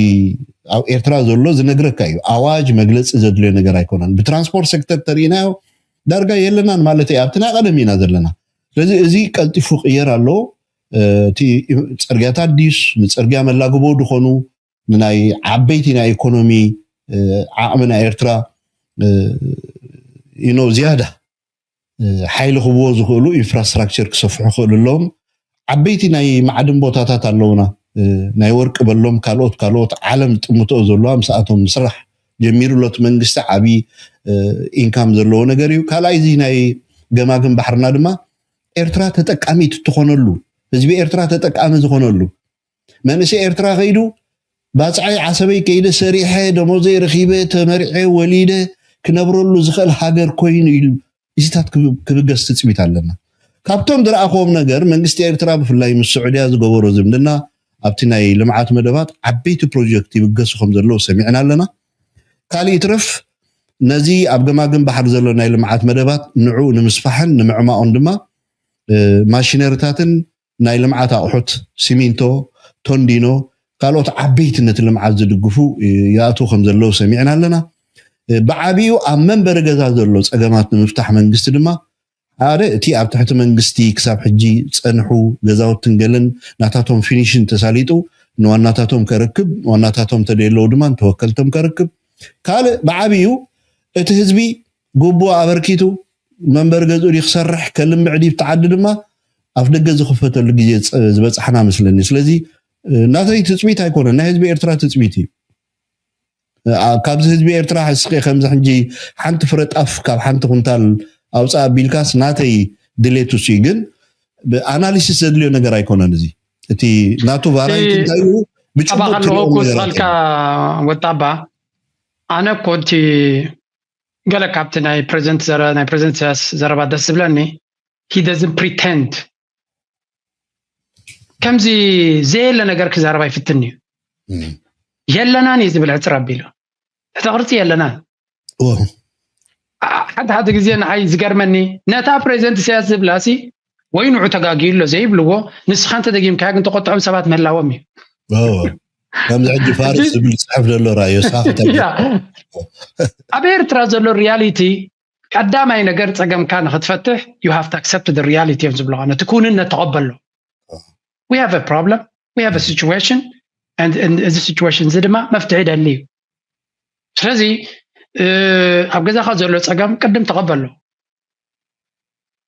ኣብ ኤርትራ ዘሎ ዝነግረካ እዩ ኣዋጅ መግለጽ ዘድልዮ ነገር ኣይኮነን ብትራንስፖርት ሴክተር ተሪናዮ دارجا يلنا مالتي أبتنا قدمينا ذلنا لذي إزي قلتي فوق يرالو تي صرغياتا ديس نصرغيا ملاغبو دخونو ناي عبيتي نا ايكونومي عامنا ايرترا زياده حيل خبو زخلو انفراستراكشر كسفحو خللهم عبيتي ناي معدن بوتاتات اللونا ناي ورق بلوم كالوت عالم طمطو زلوا مساعتهم مسرح جميرلوت منغست عبي انكام زلو نغريو كالاي زي ناي ገማግን ባህርና ድማ ኤርትራ ተጠቃሚት ትኾነሉ ህዝቢ ኤርትራ ተጠቃሚ ዝኾነሉ መንሲ ኤርትራ ኸይዱ ባጽዓይ ዓሰበይ ከይደ ሰሪሐ ደሞዘ ረኺበ ተመሪዐ ወሊደ ክነብረሉ ዝኽእል ሃገር ኮይኑ ኢሉ ኢስታት ክብገስ ትጽቢት ኣለና ካብቶም ድራኣኾም ነገር መንግስቲ ኤርትራ ብፍላይ ምስ ሱዑድያ ዝገበሮ ዝምድና ኣብቲ ናይ ልምዓት መደባት ዓበይቲ ፕሮጀክት ይብገስኹም ዘለው ሰሚዕና ኣለና ካሊ ትረፍ ነዚ ኣብ ገማግን ባህር ዘሎ ናይ ልምዓት መደባት ንዑ ንምስፋሕን ንምዕማቆን ድማ ማሽነሪታትን ናይ ልምዓት ኣቑሑት ሲሚንቶ ቶንዲኖ ካልኦት ዓበይትነት ልምዓት ዝድግፉ ያእቱ ከም ዘለው ሰሚዕና ኣለና ብዓቢዩ ኣብ መንበሪ ገዛ ዘሎ ፀገማት ንምፍታሕ መንግስቲ ድማ ሓደ እቲ ኣብ ትሕቲ መንግስቲ ክሳብ ሕጂ ፀንሑ ገዛውትን ገለን ናታቶም ፊኒሽን ተሳሊጡ ንዋናታቶም ከረክብ ዋናታቶም ተደለው ድማ ተወከልቶም ከረክብ ካል ብዓቢዩ እቲ ህዝቢ ጉቦ ኣበርኪቱ መንበር ገዙ ይኽሰርሕ ከልም ዕዲ ተዓዲ ድማ ኣፍ ደገ ዝኽፈተሉ ግዜ ዝበፅሓና መስለኒ ስለዚ ናተይ ትፅቢት ኣይኮነን ናይ ህዝቢ ኤርትራ ትፅቢት እዩ ካብዚ ህዝቢ ኤርትራ ሕስቂ ከምዚ ሕጂ ሓንቲ ፍረጣፍ ካብ ሓንቲ ኩንታል ኣውፃ ቢልካስ ናተይ ድሌቱስ ግን ብኣናሊሲስ ዘድልዮ ነገር ኣይኮነን እዚ እቲ ናቱ ቫራይቲ እንታይ እዩ ብጭቡጥ ስልካ ወጣባ ኣነ ኮንቲ ገለ ካብቲ ናይ ፕሬዚደንት ዘረባ ደስ ዝብለኒ he doesn't pretend ከምዚ ዘየለ ነገር ክዛረባ ይፍትኒ የለናን ዝብል ዕፅር ኣቢሉ ተቕርፂ የለናን ሓደ ግዜ ንዓይ ዝገርመኒ ነታ ፕሬዚደንት ኢሳያስ ዝብላሲ ወይ ንዑ ተጋጊሎ ዘይብልዎ ንስኻን ተደጊምካ ግን ተቆጥዖም ሰባት ምህላዎም እዩ ከምዚ ሕጂ ፋርስ ዝብል ፅሕፍ ዘሎ ራእዮ ሳኽተ ኣብ ኤርትራ ዘሎ ሪያሊቲ ቀዳማይ ነገር ፀገምካ ንኽትፈትሕ you have to accept the reality of ዝብልኻ ነቲ ኩንነት ተቐበሎ we have a problem we have a situation and እዚ situation እዚ ድማ መፍትሒ ይደሊ እዩ ስለዚ ኣብ ገዛኻ ዘሎ ፀገም ቅድም ተቐበሎ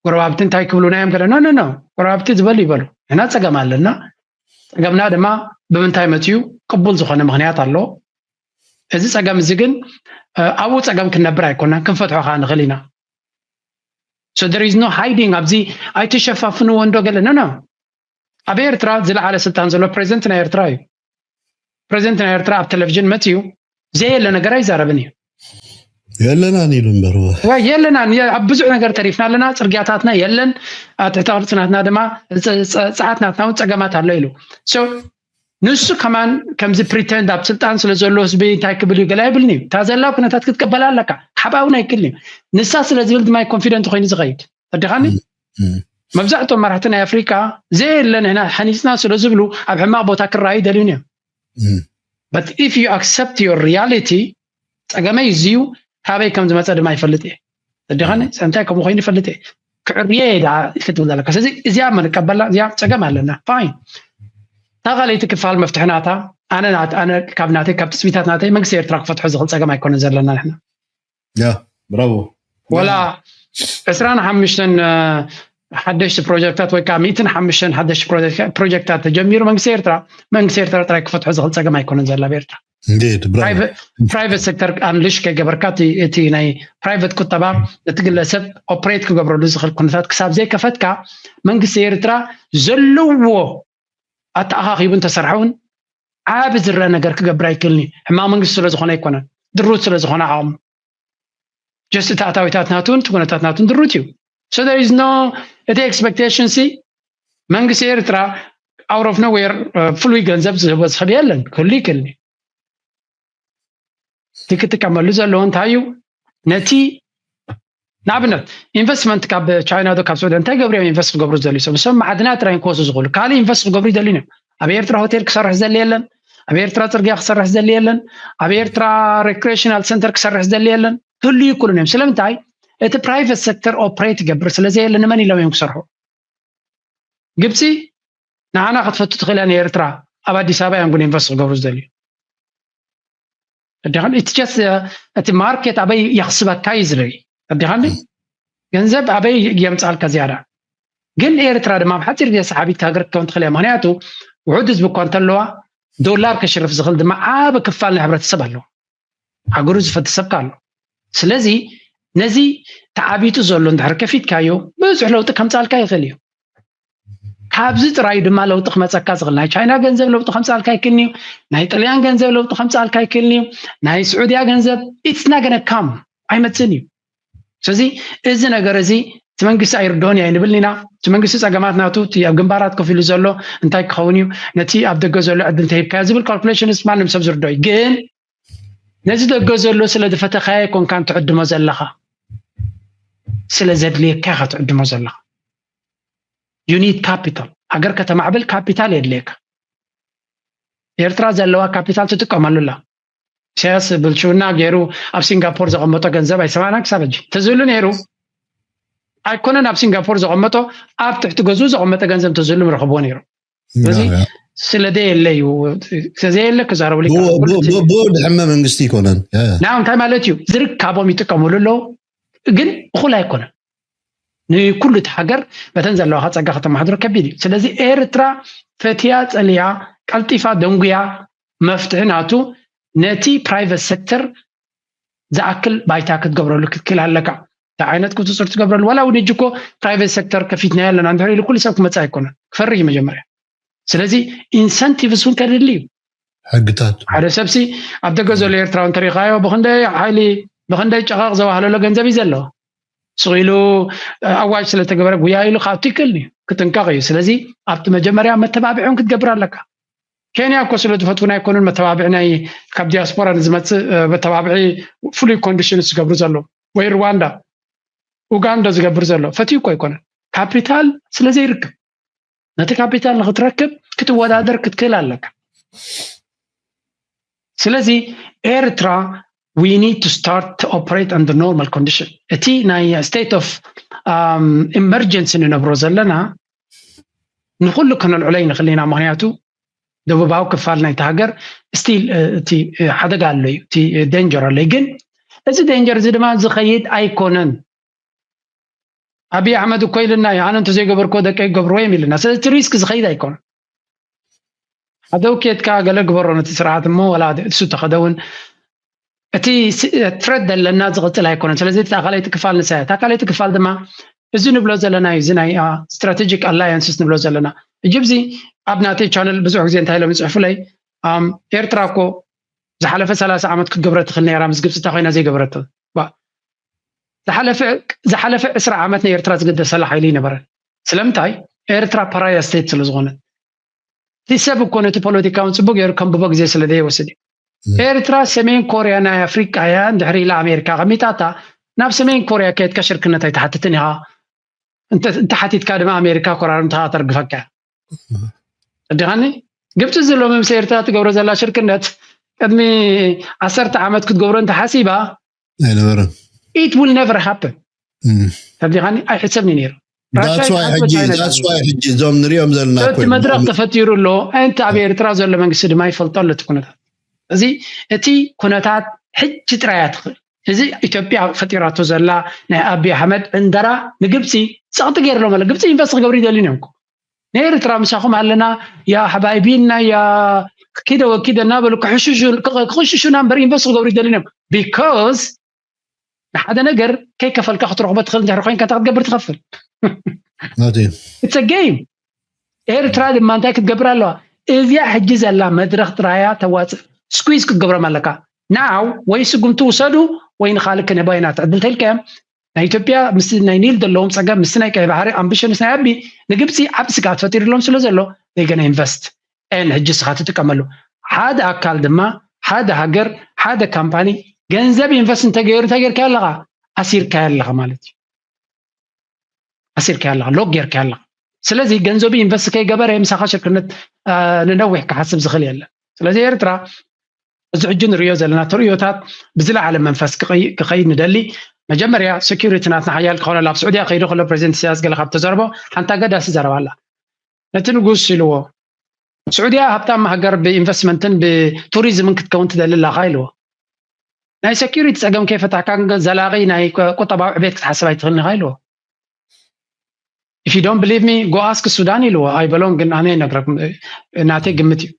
ጎረባብቲ እንታይ ክብሉና እዮም ገለ ኖ ጎረባብቲ ዝበሉ ይበሉ እና ፀገም ኣለና ፀገምና ድማ ብምንታይ መትዩ ቅቡል ዝኾነ ምክንያት ኣሎ እዚ ፀገም እዚ ግን ኣብኡ ፀገም ክንነብር ኣይኮናን ክንፈትሖ ኸ ንኽእል ኢና so there is no hiding ኣብዚ ኣይተሸፋፍንዎ እንዶ ገለ ኖ ኣብ ኤርትራ ዝለዓለ ስልጣን ዘሎ ፕሬዚደንት ናይ ኤርትራ እዩ ፕሬዚደንት ናይ ኤርትራ ኣብ ቴሌቪዥን መትዩ ዘየለ ነገር ኣይዛረብን እዩ የለናን ኢሉ እምበር የለናን ኣብ ብዙሕ ነገር ተሪፍና ኣለና ፅርግያታትና የለን ትሕቲ ቅርፅናትና ድማ ፀዓትናትና እውን ፀገማት ኣሎ ኢሉ so ንሱ ከማን ከምዚ ፕሪቴንድ ኣብ ስልጣን ስለ ዘሎ ህዝቢ እንታይ ክብል እዩ ገላ ይብልኒ እዩ እታ ዘላ ኩነታት ክትቀበላ ኣለካ ሓባውን ኣይክልኒ እዩ ንሳ ስለ ዝብል ድማ ኮንፊደንት ኮይኑ ዝኸይድ ተዲኻኒ መብዛሕትኦም መራሕቲ ናይ ኣፍሪካ ዘየለን ህና ሓኒፅና ስለ ዝብሉ ኣብ ሕማቕ ቦታ ክረኣዩ ደልዩን እዮም but if you accept your reality ፀገመይ እዝዩ ካበይ ከም ዝመፀ ድማ ይፈልጥ እየ ተዲኻኒ እንታይ ከምኡ ኮይኑ ይፈልጥ እየ ክዕርየ ዳ ክትብል ዘለካ ስለዚ እዚኣ መንቀበላ እዚኣ ፀገም ኣለና ፋይን ታኻለይቲ ክፋል መፍትሕናታ ኣነ ካብ ናተይ ካብ ትፅቢታት ናተይ መንግስቲ ኤርትራ ክፈትሖ ዝኽእል ፀገም ኣይኮነን ዘለና ንሕና ብራቮ ወላ 25 ሓደሽቲ ፕሮጀክታት ወይ ከዓ 105 ሓደሽቲ ፕሮጀክታት ተጀሚሩ መንግስቲ ኤርትራ ጥራይ ክፈትሖ ዝኽእል ፀገም ኣይኮነን ዘላ ብኤርትራ ፕራይቬት ሴክተር ኣንልሽ ከይገበርካ እቲ ናይ ፕራይቬት ቁጠባ እቲ ግለሰብ ኦፕሬት ክገብረሉ ዝኽእል ኩነታት ክሳብ ዘይከፈትካ መንግስቲ ኤርትራ ዘለዎ ኣተኣኻኺቡን ተሰርሐውን ዓብ ዝረአ ነገር ክገብር ኣይክእልኒ ሕማቕ መንግስቲ ስለ ዝኾነ ኣይኮነን ድሩት ስለ ዝኾነ ዓቕሙ ጀስት እቲ ኣታዊታት ናቱን እቲ ኩነታት ናቱን ድሩት እዩ so there is no እቲ ኤክስፔክቴሽን ሲ መንግስቲ ኤርትራ out of nowhere ፍሉይ ገንዘብ ዝህብ የለን ክህሉ ይክእልኒ ትክትቀመሉ ዘለዎ እንታይ እዩ ነቲ ንኣብነት ኢንቨስትመንት ካብ ቻይና ዶ ካብ ሱዳን እንታይ ገብሮም ኢንቨስት ክገብሩ ዝደልዩ ሰም ማዕድናት ጥራይ ክወስዱ ዝኽእሉ ካልእ ኢንቨስት ክገብሩ ይደልዩ እዮም ኣብ ኤርትራ ሆቴል ክሰርሕ ዝደሊ የለን ኣብ ኤርትራ ፅርግያ ክሰርሕ ዝደሊ የለን ኣብ ኤርትራ ሬክሬሽናል ሰንተር ክሰርሕ ዝደሊ የለን ክህሉ ይክእሉን እዮም ስለምንታይ እቲ ፕራይቬት ሴክተር ኦፕሬት ይገብር ስለዘየለ ንመን ኢሎም እዮም ክሰርሑ ግብፂ نحن خطفت تخيلنا إيرترا أبدي سابع ينقول ينفس قبرز دليل أديهان إتجس أت ماركت أبي يحسب كايزري أديهان جنزب أبي يمسأل كزيارة جن إيرترا ما بحتى يرجع صحابي تاجر كون تخليه مهنياته وعدز بكونتلوا دولار كشرف زغل دم عاب كفالنا عبرة السبلو عجروز فتسبكالو سلزي نزي تعبيتو زولون دحر كفيت كايو بزح لو تك همسال كاي غليو كابز تراي دما لو تك مسكا زغل ناي تشاينا غنزب لو تك همسال كاي كنيو ناي طليان غنزب لو تك همسال كاي كنيو ناي سعوديا غنزب it's not gonna come አይመጽንዩ ስለዚ እዚ ነገር እዚ ትመንግስቲ አይርዶን ያይንብልኒና ትመንግስቲ ጸገማትናቱ ኣብ ግንባራት ከፊሉ ዘሎ እንታይ ክኸውን እዩ ነቲ ኣብ ደገ ዘሎ ዕድል ተሂብካ ዝብል ካልኩሌሽንስ ማንም ሰብ ዝርዶይ ግን ነዚ ደገ ዘሎ ስለ ዝፈተኻየ ኮንካን ትዕድሞ ዘለኻ ስለ ዘድልየካ ትዕድሞ ዘለኻ you need capital አገር ከተማዕብል ካፒታል የድልየካ ኤርትራ ዘለዋ ካፒታል ትጥቀመሉላ ሲያስ ብልሹና ገይሩ ኣብ ሲንጋፖር ዘቀመጠ ገንዘብ አይሰማና ክሳበጅ ተዝሉ ነይሩ አይኮነን ኣብ ሲንጋፖር ዘቀመጠ ኣብ ትሕቲ ገዙ ዘቀመጠ ገንዘብ ተዝሉ ምረኽቦ ነይሩ ስለዚህ ስለደ የለዩ ስለዚህ የለ ከዛረው ሊካ ቦርድ ሕመ መንግስቲ ይኮነን ናው እንታይ ማለት እዩ ዝርካቦም ይጥቀሙሉሎ ግን እኹል አይኮነን ንኩሉ ተሃገር በተንዘለው ሀጸጋ ከተማድሮ ከቢድ ስለዚህ ኤርትራ ፈቲያ ጸሊያ ቀልጢፋ ደንጉያ መፍትህናቱ ነቲ ፕራይቬት ሴክተር ዘአክል ባይታ ክትገብረሉ ክትክል አለካ ታይነት ቁጥጥር ትገብረሉ ወላ ወዲጅኮ ፕራይቬት ሴክተር ከፊትና ያለና አንተ ለኩል ሰብ መጻ አይኮነ ክፈርይ መጀመሪያ ስለዚህ ኢንሰንቲቭስን ከድልዩ حقታት ሓደ ሰብሲ ኣብ ደገዘለ ኤርትራውን ተሪኻዮ በኸንደይ ጨቃቅ ዘዋህለሎ ገንዘብ ይዘሎ ስቂሉ አዋጅ ስለተገበረ ጉያ ኢሉ ካቲክልኒ ክትንቀቕ እዩ ስለዚ ኣብቲ መጀመሪያ መተባብዑን ክትገብር ኣለካ ኬንያ ኮስለ ተፈትውና ይኮኑን መተባብዕናይ ካብ ዲያስፖራ ንዝመጽ መተባብዒ ፉሊ ኮንዲሽንስ ዝገብሩ ዘሎ ወይ ሩዋንዳ ኡጋንዳ ዝገብር ዘሎ ፈትዩ እኮ ይኮነ ካፒታል ስለዚ ይርከብ ነቲ ካፒታል ንኽትረክብ ክትወዳደር ክትክል ኣለካ ስለዚ ኤርትራ we need to start to operate under normal condition እቲ ናይ state of emergency ንነብሮ ዘለና ንኹሉ ከነልዑለይ ንኽእልና ምክንያቱ ደቡባዊ ክፋል ናይ ሃገር ስቲል እቲ ሓደጋ ኣሎ እዩ እቲ ዴንጀር ኣሎ ግን እዚ ዴንጀር እዚ ድማ ዝኸይድ ኣይኮነን አብይ አህመድ እኮ ይልና ያንን ተዘይገበርኮ ደቀ ይገብሮ የሚልና ስለዚህ ሪስክ ዝኸይድ ኣይኮነን አደውከትካ ገለግበሮ ነቲ ስርዓት ሞ ወላ እሱ ተኸደውን እቲ ትረድ ለና ዝቕጥል ኣይኮነን ስለዚህ ታካላይ ትክፋል ንሳያ ታካላይ ትክፋል ድማ እዚ ንብሎ ዘለና እዚ ናይ ስትራቴጂክ አላያንስስ ንብሎ ዘለና እጅብዚ ኣብናቴ ቻነል ብዙሕ ግዜ እንታይ ኢሎም ይፅሕፉ ለይ ኤርትራ እኮ ዝሓለፈ 30 ዓመት ክትገብረ ትኽእል ነይራ ምስ ግብፂ ተኾይና ዘይገበረቶ ዝሓለፈ 20 ዓመት ናይ ኤርትራ ዝገደሰላ ሓይሊ ነበረ ስለምንታይ ኤርትራ ፓራያ ስቴት ስለ ዝኾነት ቲሰብ እኮ ነቲ ፖለቲካውን ፅቡቅ ገይሩ ከም ብቦ ግዜ ስለ ዘይወስድ ኤርትራ ሰሜን ኮርያ ናይ ኣፍሪቃ እያ እንድሕሪ ኢላ ኣሜሪካ ቀሚጣታ ናብ ሰሜን ኮርያ ከይትካ ሽርክነት ኣይተሓትትን ኢኻ እንተ ሓቲትካ ድማ ኣሜሪካ ኮራርን ተርግፈካ እዲኻኒ ግብፂ ዘሎ ምስ ኤርትራ ትገብሮ ዘላ ሽርክነት ቅድሚ 10 ዓመት ክትገብሮ እንተ ሓሲባ ኣይነበረን it will never happen እዲኻኒ ኣይሕሰብኒ ነይሩ that's why ሕጂ ዞም ንሪኦም ዘለና ኮይ መድረክ ተፈቲሩሎ እንተ ኣብ ኤርትራ ዘሎ መንግስቲ ድማ ይፈልጠሉ እቲ ኩነታት እዚ እቲ ኩነታት ሕጂ ጥራያት እዚ ኢትዮጵያ ፈጢራቶ ዘላ ናይ አብይ አህመድ እንደራ ንግብፂ ጸቅጥ ገይርሎ ማለት ግብፂ ኢንቨስት ክገብሩ ይደልዩ ነውኮ ኤርትራ ምሳኹም ኣለና ያ حبايبينا ያ كده وكده نابل كحششو نمبر ኢንቨስት ክገብሩ ይደልዩ ነው because ሓደ ነገር ከይከፈልካ ክትረኽቦ ትኽእል እንድሕር ኮይንካ ክትገብር ትኸፍል it's a game ኤርትራ ድማ እንታይ ክትገብር ኣለዋ እዚያ ሕጂ ዘላ መድረክ ጥራያ ተዋፅእ ስኩዊዝ ክትገብሮም ኣለካ ናው ወይ ስጉምቱ ውሰዱ ወይ ንኻልክ ነባይና ትዕድል ተልከም ናይ ኢትዮጵያ ምስ ናይ ኒል ደለዎም ፀገም ምስ ናይ ቀይ ባህሪ ኣምቢሽንስ ናይ ኣቢ ንግብፂ ዓብ ስጋት ፈጢሩሎም ስለ ዘሎ they gonna invest en ሕጂ ስኻ ትጥቀመሉ ሓደ ኣካል ድማ ሓደ ሃገር ሓደ ካምፓኒ ገንዘብ ኢንቨስት እንተገይሩ ተገይርካ ኣለኻ ኣሲርካ ኣለኻ ማለት እዩ ኣሲርካ ኣለኻ ሎግ ጌርካ ኣለኻ ስለዚ ገንዘብ ኢንቨስት ከይገበረ ምሳኻ ሽርክነት ንነዊሕ ክሓስብ ዝኽእል የለ ስለዚ ኤርትራ እዚ ሕጂ ንሪኦ ዘለና ትርኢዮታት ብዝለዓለ መንፈስ ክኸይድ ንደሊ መጀመርያ ሴኩሪቲ ናትና ሓያል ክኾነ ኣብ ስዑድያ ከይዱ ከሎ ፕሬዚደንት ኢሳያስ ገለ ካብ ተዘረቦ ሓንቲ ኣገዳሲ ዘረባ ኣላ نتنقص سلوا سعودية هبتام هجر بإنفستمنتن بتوريزم كتكون تدلل خايلوا ناي سكيورتي تسقم كيف تاكان زلاغي ناي قطبا بيت حسب يتغني خايلوا if you don't believe me go ask Sudani لوا I belong in أنا نقرأ ناتي قمتي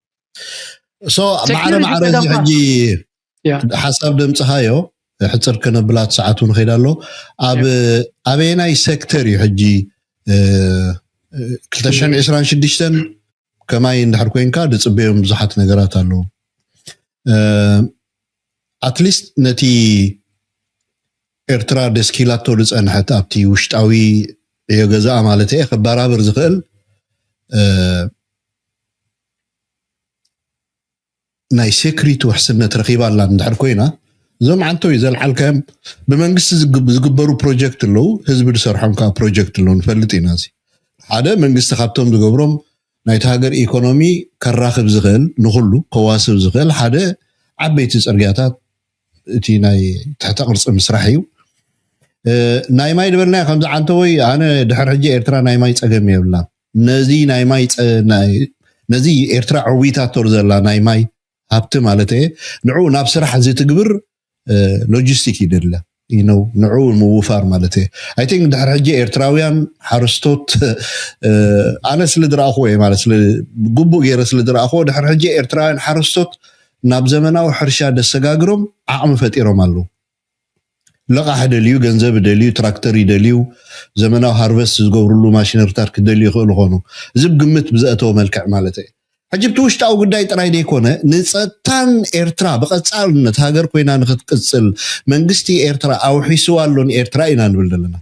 so معرض حجي حسب دمت هايو حتر كنا بلاد ساعتون خيدالو أبيناي سيكتوري حجي كلتشان إسران شديشتن كما يندحر كوينكا دتصبيهم بزحات نقرات له at least نتي إرترا دسكيلاتو لزأن حتى أبتي وشتاوي يغزاء مالتي خبارابر زخل ناي سيكريتو حسنة رقيبة الله ندحر كوينا زم عنتو يزال حالكام بمنقس زقبرو بروجكت اللو هزب دسرحهم كا بروجكت اللو نفلتي ناسي هذا منقس تخابتهم زقبروم نايت هاجر إيكونومي كراخب زغل نخلو قواسب زغل هذا عبيت الأرجعات تي ناي تحت قرص مسرحيو ناي ماي دبرنا خمسة عنتوي أنا دحر حجي إرترا ناي ماي تأجمي ولا نزي ناي ماي نزي إرترا عويتها تورزلا ناي ماي هبت مالته نعو نابسرح زي تجبر لوجيستيكي درلا نعو الموفار مالته I think دحر حجي إرتراويان حرستوت أنا سلدر أخوي مالت جبو غير سلدر أخو دحر حجي إرتراويان حرستوت ناب زمنا وحرشة دسجاجرم عم فتيرو مالو لقى حد اليو جنزب دليو تراكتوري دليو زمنا هارفست زجورلو ماشينر تارك دليو خلقانو زب قمت بزقته ملكع مالته حجبت وش تاو قداي تراي ديكونه نصتان إرترا بقى تسألنا تهاجر كوينا نخد قصل منجستي إرترا أو حسوالون إرترا إنا نبلدلنا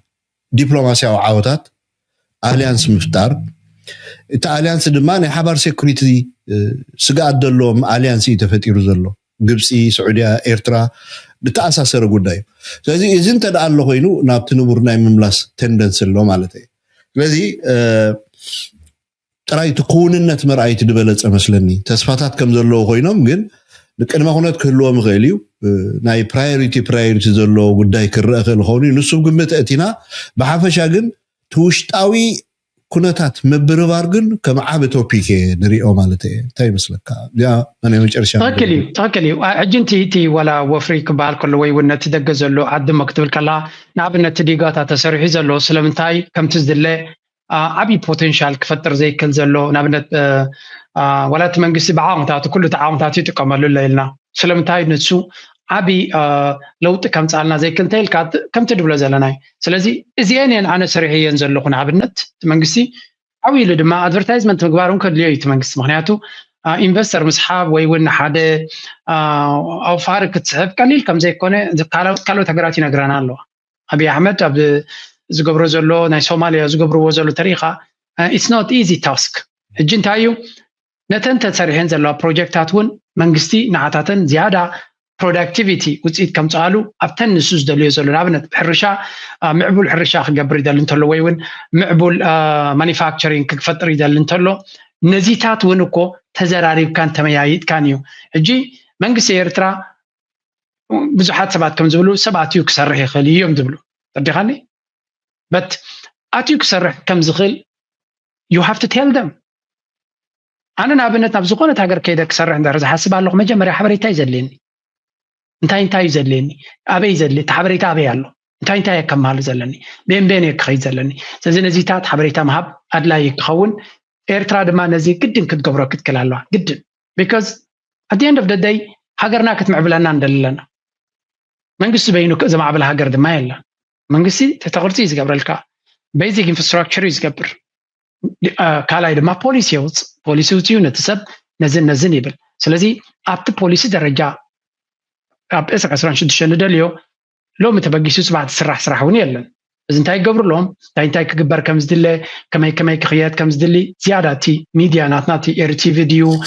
دبلوماسيا وعاوتات أليانس مفتار تا أليانس دماني حبار سيكوريتي سقاد دلهم أليانسي تفتيرو زلو قبسي سعودية إرترا بتأساسر قداي فهذه إذن تدعى الله خينو نابتنو برناي مملاس تندنس اللو مالتي لذي تراي تكون النت مرأي تدبلت أمسلني تسفاتات كم زلو خينهم جن لكن ما هناك كلوا مغاليو ناي برايورتي زلو قداي كرأخ الخوني نصف قمت أتينا بحافشا جن توشتاوي كنتات مبرفارجن كما عابت توبيكي نريئو مالتي تاي مسلك يا أنا مش أرشان تاكلي عجنتي ولا وفريك بالكل وي ونت تدقزلو عد مكتوب كلا نابن تديقات تسرحي زلو سلامتاي كم تزدله عبي بوتنشال كفتر زي كل زلو نابنت ولا تمنقسي بعامتات كل تعامتات يتقملوا لنا سلامتاي نتسو عبي لو تكم تعالنا زي كنتيل كات كم تدبل زلناي سلازي ازيانين انا سريحي ينزل لكم عبنت تمنقسي عوي لدما ادفرتايزمنت مغبارون كدليو يتمنقس مخنياتو انفستر مسحاب وي ون حدا او فارق تسحب قليل كم زي كونه قالو تغراتي نغرانالو ابي احمد عبد زغبرو زلو ناي سوماليا زغبرو زلو تاريخا it's not easy task الجنتايو نتن تسرحين زلو بروجكتاتون منقستي نعاتاتن زياده productivity وصيت كم تعالوا أبتن نسوس دليل زلنا نابنت حرشة معبول حرشة خجبري دلنا تلو وين معبول manufacturing كفتري دلنا تلو نزيتات ونكو تزراري كان تميايد كانيو الجي منقس إيرترا بزحات سبعة كم زبلو سبعة يكسر خلي يوم زبلو تبدي خلي but أتيكسر كم زغل you have to tell them أنا نابنت نبزقونة تاجر كيدا كسر عند رز حسب على لقمة جمرة حبري تايزليني انتاي زلني ابي زلي تحبريتا ابي يالله انتاي كمال زلني بين يكخي زلني ስለዚህ ነዚታት حبريتا مهب ادلا يكخون ኤርትራ ድማ ነዚ ግድን ክትገብሮ ክትከላለዋ ግድን because at the end of the day ሀገርና ክትምዕብለና እንደለና መንግስት በይኑ ዘማዕበለ ሀገር ድማ የለ መንግስት ተተቆርፂ ይዝገብረልካ basic infrastructure ይዝገብር ካላይ ድማ ፖሊሲ ይውፅ ነትሰብ ነዝን ይብል ስለዚህ አፕ ፖሊሲ ደረጃ أب إسق عسران شد شن دليو لو متبقيسوس بعد سرح وني يلن إذا انتاي قبر لهم انتاي كبر كم زدلة كما يكخيات كم زدلي زيادتي ميديا ناتناتي إرتي فيديو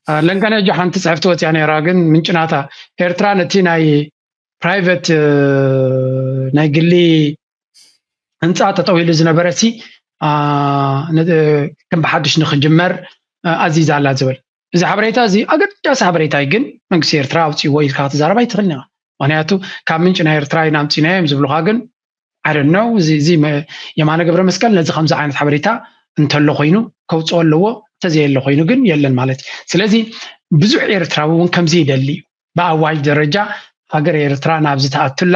لأن كان جهان تسعفتوت يعني راجن من جناتا إرترانتي ناي برايفت ناي قلي انت طويل زنبرتي كم بحدش نخجمر عزيز على زول إذا حبريتا زي أقد جالس حبريتا يجن من كسير تراوتي ويل كات زارباي تغنى ونياتو كامن جنا إيرتراي نامتي نايم زبلو هاجن I don't know زي ما يمانا قبر مسكن لازم 5 عين حبريتا እንተሎ ኮይኑ ከውፅኦ ኣለዎ ተዘየለ ኮይኑ ግን የለን ማለት ስለዚ ብዙሕ ኤርትራዊ እውን ከምዚ ይደሊ በአዋጅ ደረጃ ሃገር ኤርትራ ናብ ዝተኣትላ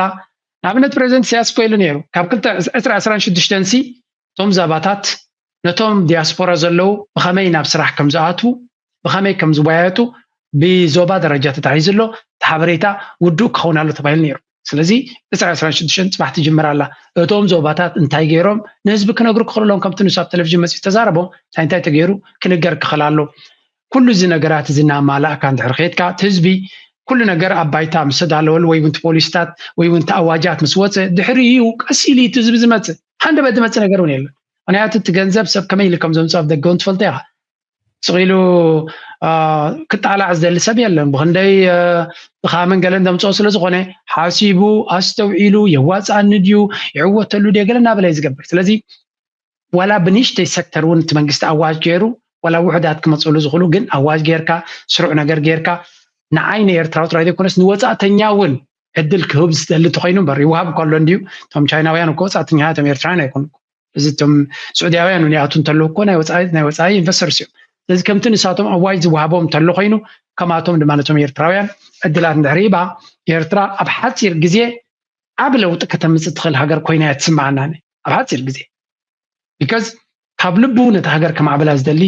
ንኣብነት ፕሬዚደንት ኢሳያስ ኮይሉ ነይሩ ካብ 2016 ሲ ቶም ዛባታት ነቶም ዲያስፖራ ዘለው ብኸመይ ናብ ስራሕ ከም ዝኣትዉ ብኸመይ ከም ዝወያየጡ ብዞባ ደረጃ ተታሒዝሎ ሓበሬታ ውዱእ ክኸውን ተባሂሉ ነይሩ ስለዚ 2016 ፅባሕ ትጅምራላ እቶም ዞባታት እንታይ ገይሮም ንህዝቢ ክነግሩ ክኽእሎም ከምቲ ንሳብ ቴሌቪዥን መፅኡ ተዛረቦ እንታይ ተገይሩ ክንገር ክኽእላሎ ኩሉ እዚ ነገራት እዚ እናማላእካ እንድሕር ኸይድካ ህዝቢ ኩሉ ነገር ኣባይታ ምስ ተዳለወሉ ወይ እውን ፖሊስታት ወይ እውን ኣዋጃት ምስ ወፀ ድሕሪኡ ቀሲሊ እቲ ህዝቢ ዝመፅእ ሓንደ በድ መፅእ ነገር እውን የለን ምክንያቱ እቲ ገንዘብ ሰብ ከመይ ኢሉ ከም ዘምፅኦ ደገውን ትፈልጦ ኢኻ ስቂሉ ክጣላዕ ዝደሊ ሰብ የለን ብክንደይ ብኻመን ገለ እንደምፅኦ ስለ ዝኾነ ሓሲቡ ኣስተውዒሉ የዋፅኣኒ ድዩ ይዕወተሉ ድዩ ገለ እናበለ እዩ ዝገብር ስለዚ ዋላ ብንእሽተይ ሴክተር እውን እቲ መንግስቲ ኣዋጅ ገይሩ ዋላ ውሕዳት ክመፅሉ ዝኽእሉ ግን ኣዋጅ ጌርካ ስሩዕ ነገር ጌርካ ንዓይኒ ኤርትራዊ ጥራይ ዘይኮነስ ንወፃእተኛ እውን ዕድል ክህብ ዝደሊ ተኮይኑ እምበር ይወሃብ ከሎ እንድዩ እቶም ቻይናውያን እኮ ወፃእተኛ እቶም ኤርትራውያን ኣይኮኑ እዚ እቶም ሱዑድያውያን እውን ይኣቱ እንተለዉ እኮ ናይ ወፃኢ ኢንቨስተርስ እዮም ስለዚ ከምቲ ንሳቶም ኣዋጅ ዝወሃቦም እንተሎ ኮይኑ ከማቶም ድማ ነቶም ኤርትራውያን ዕድላት እንድሕር ሂባ ኤርትራ ኣብ ሓፂር ግዜ ዓብ ለውጢ ከተምፅእ ትኽእል ሃገር ኮይና እያ ትስማዓናኒ ኣብ ሓፂር ግዜ ቢካዝ ካብ ልቡ ነቲ ሃገር ከማዕበላ ዝደሊ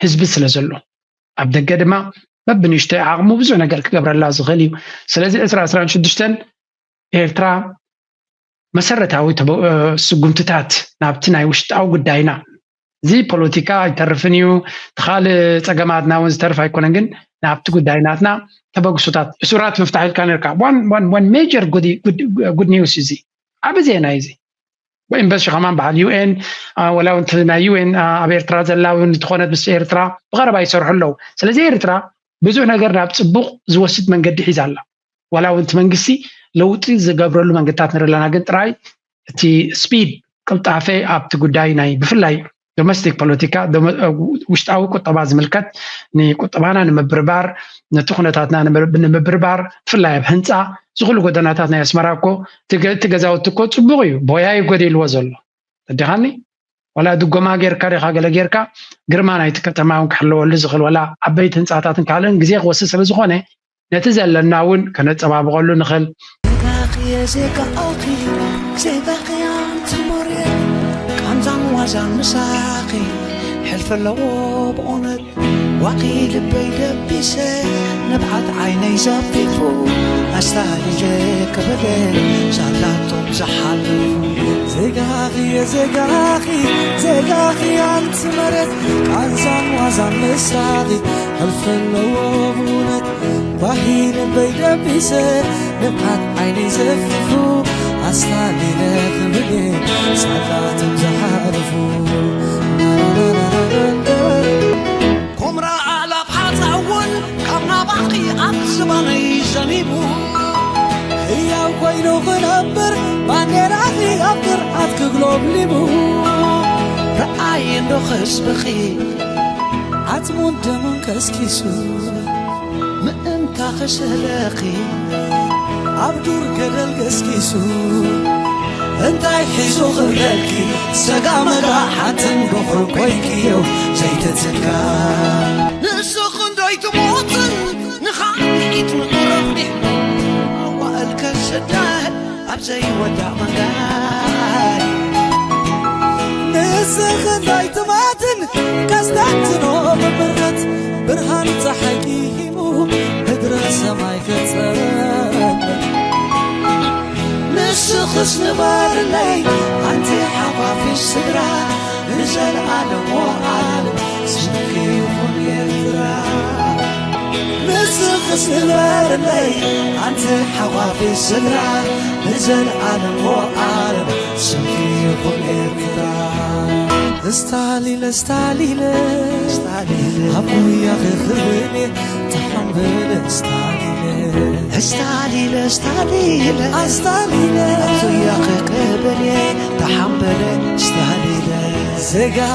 ህዝቢ ስለ ዘሎ ኣብ ደገ ድማ በብንእሽተይ ዓቕሙ ብዙሕ ነገር ክገብረላ ዝኽእል እዩ ስለዚ 2016 ኤርትራ መሰረታዊ ስጉምትታት ናብቲ ናይ ውሽጣዊ ጉዳይና እዚ ፖለቲካ ኣይተርፍን እዩ ትኻልእ ፀገማትና እውን ዝተርፍ ኣይኮነን ግን ናብቲ ጉዳይናትና ተበግሱታት እሱራት ምፍታሕ ኢልካ ነርካ ዋን ሜጀር ጉድ ኒውስ እዚ ዓብ ዜና እዚ ወይምበስ ከማን በዓል ዩኤን ወላ እውን ናይ ዩኤን ኣብ ኤርትራ ዘላ እውን ዝኾነት ምስ ኤርትራ ብቐረባ ይሰርሑ ኣለዉ ስለዚ ኤርትራ ብዙሕ ነገር ናብ ፅቡቕ ዝወስድ መንገዲ ሒዛ ኣላ ዋላ እውን እቲ መንግስቲ ለውጢ ዝገብረሉ መንገድታት ንርኢ ኣለና ግን ጥራይ እቲ ስፒድ ቅልጣፈ ኣብቲ ጉዳይ ናይ ብፍላይ ዶሜስቲክ ፖለቲካ ውሽጣዊ ቁጠባ ዝምልከት ንቁጠባና ንምብርባር ነቲ ኩነታትና ንምብርባር ብፍላይ ኣብ ህንፃ ዝኩሉ ጎደናታት ናይ ኣስመራ እኮ እቲ ገዛውቲ እኮ ፅቡቕ እዩ ቦያ ይጎዲልዎ ዘሎ ተዲኻኒ ወላ ድጎማ ጌርካ ዲኻ ገለ ጌርካ ግርማ ናይቲ ከተማ እውን ክሕለወሉ ዝኽእል ወላ ዓበይቲ ህንፃታትን ካልእን ግዜ ክወስድ ስለ ዝኾነ ነቲ ዘለና እውን ከነፀባብቐሉ ንኽእል ቃንዛን ዋዛን ምሳኺ ሕልፍ ኣለዎ ብእውነት ዋቂ ልበይ ደቢሰ ነብዓት ዓይነይ ዘፊፉ ኣስታሊለ ከበደ ሻላቶም ዝሓልፉ ዘጋኺ ኣንቲ መሬት ቃንዛን ዋዛን ምሳኺ ሕልፍ ኣለዎ ብእውነት ዋቂ ልበይ ደቢሰ ነብዓት ዓይነይ ዘፊፉ ኣስታሊለ ከበደ ሻላቶም ዝሓልፉ ኩምራ ኣላፍ ሓፃውን ካብ ናባኺ ኣብ ዝባነይ ዘኒቡ ህያው ኮይኑ ክነብር ባንዴራኺ ኣብ ግርዓት ክግሎብ ሊቡ ረኣይ እንዶ ክስብኺ ዓፅሙን ደሙን ከስኪሱ ምእንታ ክስህለኺ ኣብ ዱር ገደል ገስኪሱ እንታይ ሒዙ ክብለኪ ሰጋ መግራሓትን ብኽሪ ኮይክዮ ዘይትትካ ንስኽ እንዶይ ትሞትን ንኻልኢት ምቕረብኒ ኣዋእልከ ሰዳል ኣብ ዘይወዳእ መንጋይ ንስኽ እንዶይ ትማትን ከስታትኖ ብምረት ብርሃን ፀሓይ ሂሙ ምድረ ሰማይ ከፀበ ንስኽስ ንበርለይ ኣንቲ ሓፋፊ ስድራ ንዘለኣለም ወዓለም ስምኪ ይኹን ኤርትራ ንስኽስ ንበርለይ ኣንቲ ሓፋፊ ስድራ ንዘለኣለም ወዓለም ስምኪ ይኹን ኤርትራ እስታሊለ ኣብ ጉያ ክኽብኔ ተሓንበለ እስታሊለ ኣዙያ ክቅበል ተሓንበለ እስታሊለ